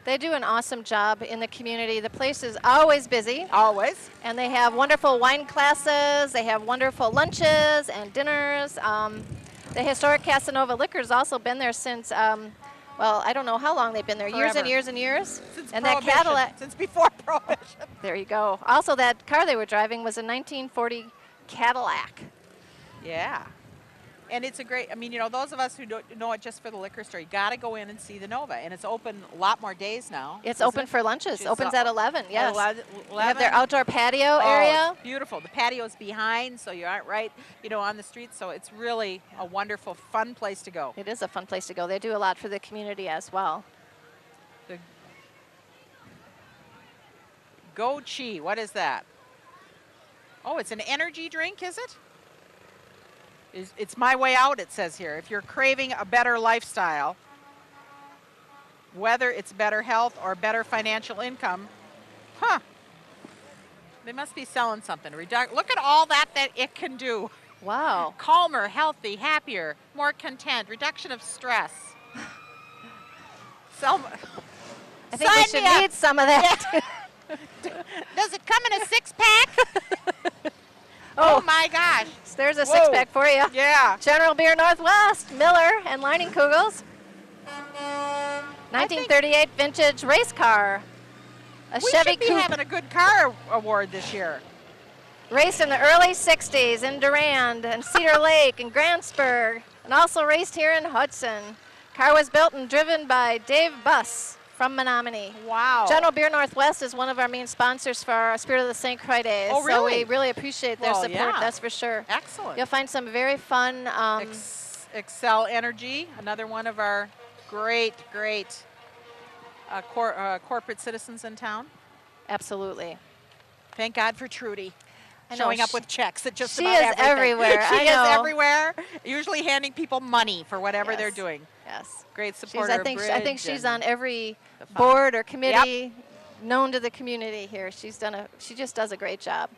Speaker 1: They do an awesome job in the community. The place is always busy.
Speaker 2: Always.
Speaker 1: And they have wonderful wine classes. They have wonderful lunches and dinners. The historic Casanova Liquor's also been there since, well, I don't know how long they've been there. Years and
Speaker 2: Forever.
Speaker 1: years and years.
Speaker 2: Since
Speaker 1: And that
Speaker 2: Prohibition.
Speaker 1: Cadillac.
Speaker 2: Since before Prohibition.
Speaker 1: There you go. Also, that car they were driving was a 1940 Cadillac.
Speaker 2: Yeah. And it's a great, I mean, you know, those of us who don't know it just for the liquor store, you got to go in and see the Nova. And it's open a lot more days now.
Speaker 1: It's
Speaker 2: isn't
Speaker 1: open
Speaker 2: it?
Speaker 1: for lunches.
Speaker 2: It's
Speaker 1: Opens at 11, yes.
Speaker 2: 11.
Speaker 1: They have their outdoor patio area.
Speaker 2: It's beautiful. The patio's behind, so you aren't right, you know, on the street. So it's really a wonderful, fun place to go.
Speaker 1: It is a fun place to go. They do a lot for the community as well.
Speaker 2: The Go Chi, what is that? Oh, it's an energy drink, is it? It's my way out, it says here. If you're craving a better lifestyle, whether it's better health or better financial income, they must be selling something. Look at all that it can do.
Speaker 1: Wow.
Speaker 2: Calmer, healthy, happier, more content, reduction of stress.
Speaker 1: I think we
Speaker 2: Sign
Speaker 1: should
Speaker 2: me up.
Speaker 1: need some of that.
Speaker 2: Does it come in a 6-pack? Oh my gosh.
Speaker 1: There's a
Speaker 2: Whoa.
Speaker 1: 6-pack for you.
Speaker 2: Yeah.
Speaker 1: General Beer Northwest, Miller, and Lining Kugels. 1938 vintage race car. A
Speaker 2: We
Speaker 1: Chevy
Speaker 2: should be
Speaker 1: Coupe.
Speaker 2: having a good car award this year.
Speaker 1: Raced in the early 60s in Durand and Cedar Lake and Grantsburg, and also raced here in Hudson. Car was built and driven by Dave Buss from Menominee.
Speaker 2: Wow.
Speaker 1: General Beer Northwest is one of our main sponsors for our Spirit of the St. Croix Days.
Speaker 2: Oh,
Speaker 1: So
Speaker 2: really?
Speaker 1: we really appreciate their
Speaker 2: Well,
Speaker 1: support,
Speaker 2: yeah.
Speaker 1: that's for sure.
Speaker 2: Excellent.
Speaker 1: You'll find some very fun,
Speaker 2: Excel Energy, another one of our great corporate citizens in town.
Speaker 1: absolutely.
Speaker 2: Thank God for Trudy.
Speaker 1: I know,
Speaker 2: Showing up
Speaker 1: she-
Speaker 2: with checks at just
Speaker 1: she
Speaker 2: about
Speaker 1: is
Speaker 2: everything.
Speaker 1: everywhere,
Speaker 2: She
Speaker 1: I
Speaker 2: is
Speaker 1: know.
Speaker 2: everywhere, usually handing people money for whatever they're
Speaker 1: Yes.
Speaker 2: doing.
Speaker 1: Yes.
Speaker 2: Great
Speaker 1: She's,
Speaker 2: supporter
Speaker 1: I
Speaker 2: of
Speaker 1: think
Speaker 2: Bridge
Speaker 1: she's
Speaker 2: and
Speaker 1: on every
Speaker 2: the fun.
Speaker 1: board or committee known to the community here. She just does a great job.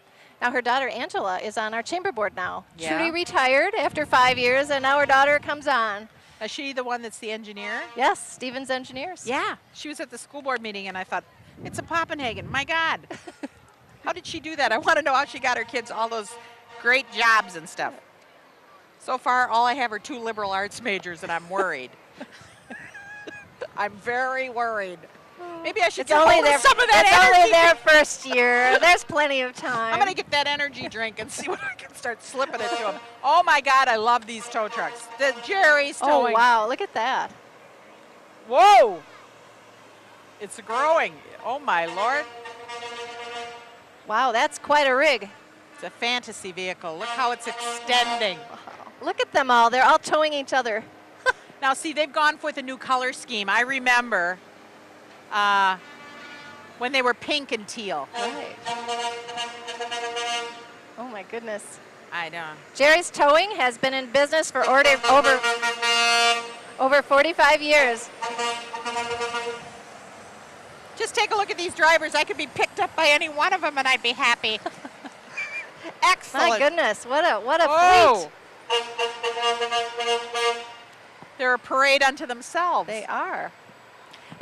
Speaker 1: Now her daughter Angela is on our chamber board now.
Speaker 2: Yeah.
Speaker 1: Trudy retired after 5 years, and now her daughter comes on.
Speaker 2: Is she the one that's the engineer?
Speaker 1: Yes, Stevens Engineers.
Speaker 2: Yeah. She was at the school board meeting, and I thought, it's a Poppenhagen. My God. How did she do that? I want to know how she got her kids all those great jobs and stuff. So far, all I have are 2 liberal arts majors, and I'm worried. I'm very worried. Maybe I should
Speaker 1: It's
Speaker 2: get
Speaker 1: only
Speaker 2: hold
Speaker 1: their
Speaker 2: of some of that
Speaker 1: it's
Speaker 2: energy.
Speaker 1: only their first year. There's plenty of time.
Speaker 2: I'm going to get that energy drink and see what I can start slipping it to them. Oh, my God, I love these tow trucks. The Jerry's
Speaker 1: Oh
Speaker 2: towing.
Speaker 1: wow, look at that.
Speaker 2: Whoa. It's growing. Oh, my Lord.
Speaker 1: Wow, that's quite a rig.
Speaker 2: It's a fantasy vehicle. Look how it's extending.
Speaker 1: Look at them all. They're all towing each other.
Speaker 2: Now, see, they've gone with a new color scheme. I remember when they were pink and teal.
Speaker 1: Right. Oh my goodness.
Speaker 2: I know.
Speaker 1: Jerry's Towing has been in business for over 45 years.
Speaker 2: Just take a look at these drivers. I could be picked up by any one of them, and I'd be happy. Excellent.
Speaker 1: My goodness, what a
Speaker 2: Whoa.
Speaker 1: fleet.
Speaker 2: They're a parade unto themselves.
Speaker 1: They are.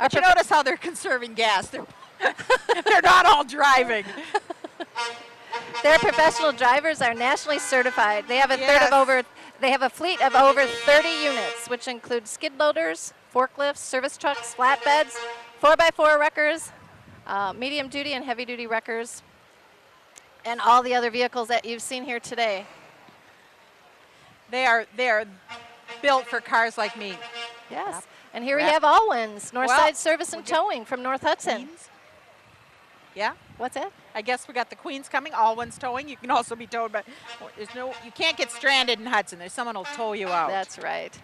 Speaker 2: But you notice how they're conserving gas. They're, they're not all driving.
Speaker 1: Their professional drivers are nationally certified. They have
Speaker 2: Yes.
Speaker 1: They have a fleet of over 30 units, which include skid loaders, forklifts, service trucks, flatbeds, 4x4 wreckers, medium duty and heavy duty wreckers, and all the other vehicles that you've seen here today.
Speaker 2: They are built for cars like me.
Speaker 1: Yes.
Speaker 2: Yep.
Speaker 1: And here we
Speaker 2: Yep.
Speaker 1: have Allwin's, Northside
Speaker 2: Well,
Speaker 1: Service and
Speaker 2: we'll get
Speaker 1: Towing from North Hudson.
Speaker 2: Queens. Yeah.
Speaker 1: What's that?
Speaker 2: I guess we got the Queens coming. Allwin's towing. You can also be towed, but you can't get stranded in Hudson. There's someone who'll tow you out.
Speaker 1: That's right.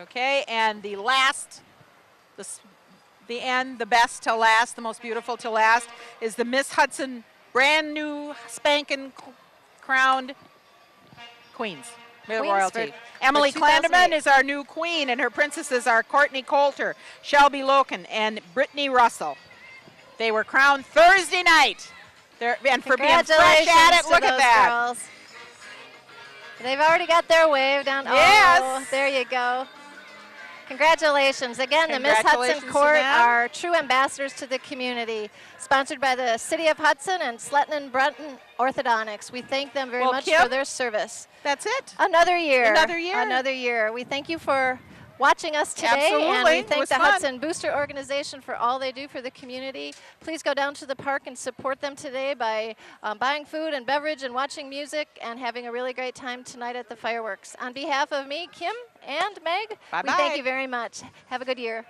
Speaker 2: Okay, and the last, the end, the best to last, the most beautiful to last, is the Miss Hudson brand new spanking crowned Queens. With
Speaker 1: Queens
Speaker 2: royalty.
Speaker 1: for
Speaker 2: Emily
Speaker 1: 2008.
Speaker 2: Clanderman is our new queen, and her princesses are Courtney Coulter, Shelby Loken, and Brittany Russell. They were crowned Thursday night. And for being fresh at it,
Speaker 1: to
Speaker 2: look at
Speaker 1: those
Speaker 2: that.
Speaker 1: girls. They've already got their wave down.
Speaker 2: Yes.
Speaker 1: Oh, there you go. Congratulations. Again, the Miss
Speaker 2: Congratulations
Speaker 1: Hudson
Speaker 2: to
Speaker 1: Court
Speaker 2: them.
Speaker 1: are true ambassadors to the community, sponsored by the City of Hudson and Sletten and Brunton Orthodontics. We thank them very
Speaker 2: Well,
Speaker 1: much
Speaker 2: Kim,
Speaker 1: for their service.
Speaker 2: That's it.
Speaker 1: Another year.
Speaker 2: Another year.
Speaker 1: Another year. We thank you for watching us today, and
Speaker 2: Absolutely.
Speaker 1: we
Speaker 2: It
Speaker 1: thank
Speaker 2: was
Speaker 1: the
Speaker 2: fun.
Speaker 1: Hudson Booster Organization for all they do for the community. Please go down to the park and support them today by buying food and beverage and watching music and having a really great time tonight at the fireworks. On behalf of me, Kim, and Meg, we
Speaker 2: Bye-bye.
Speaker 1: thank you very much. Have a good year.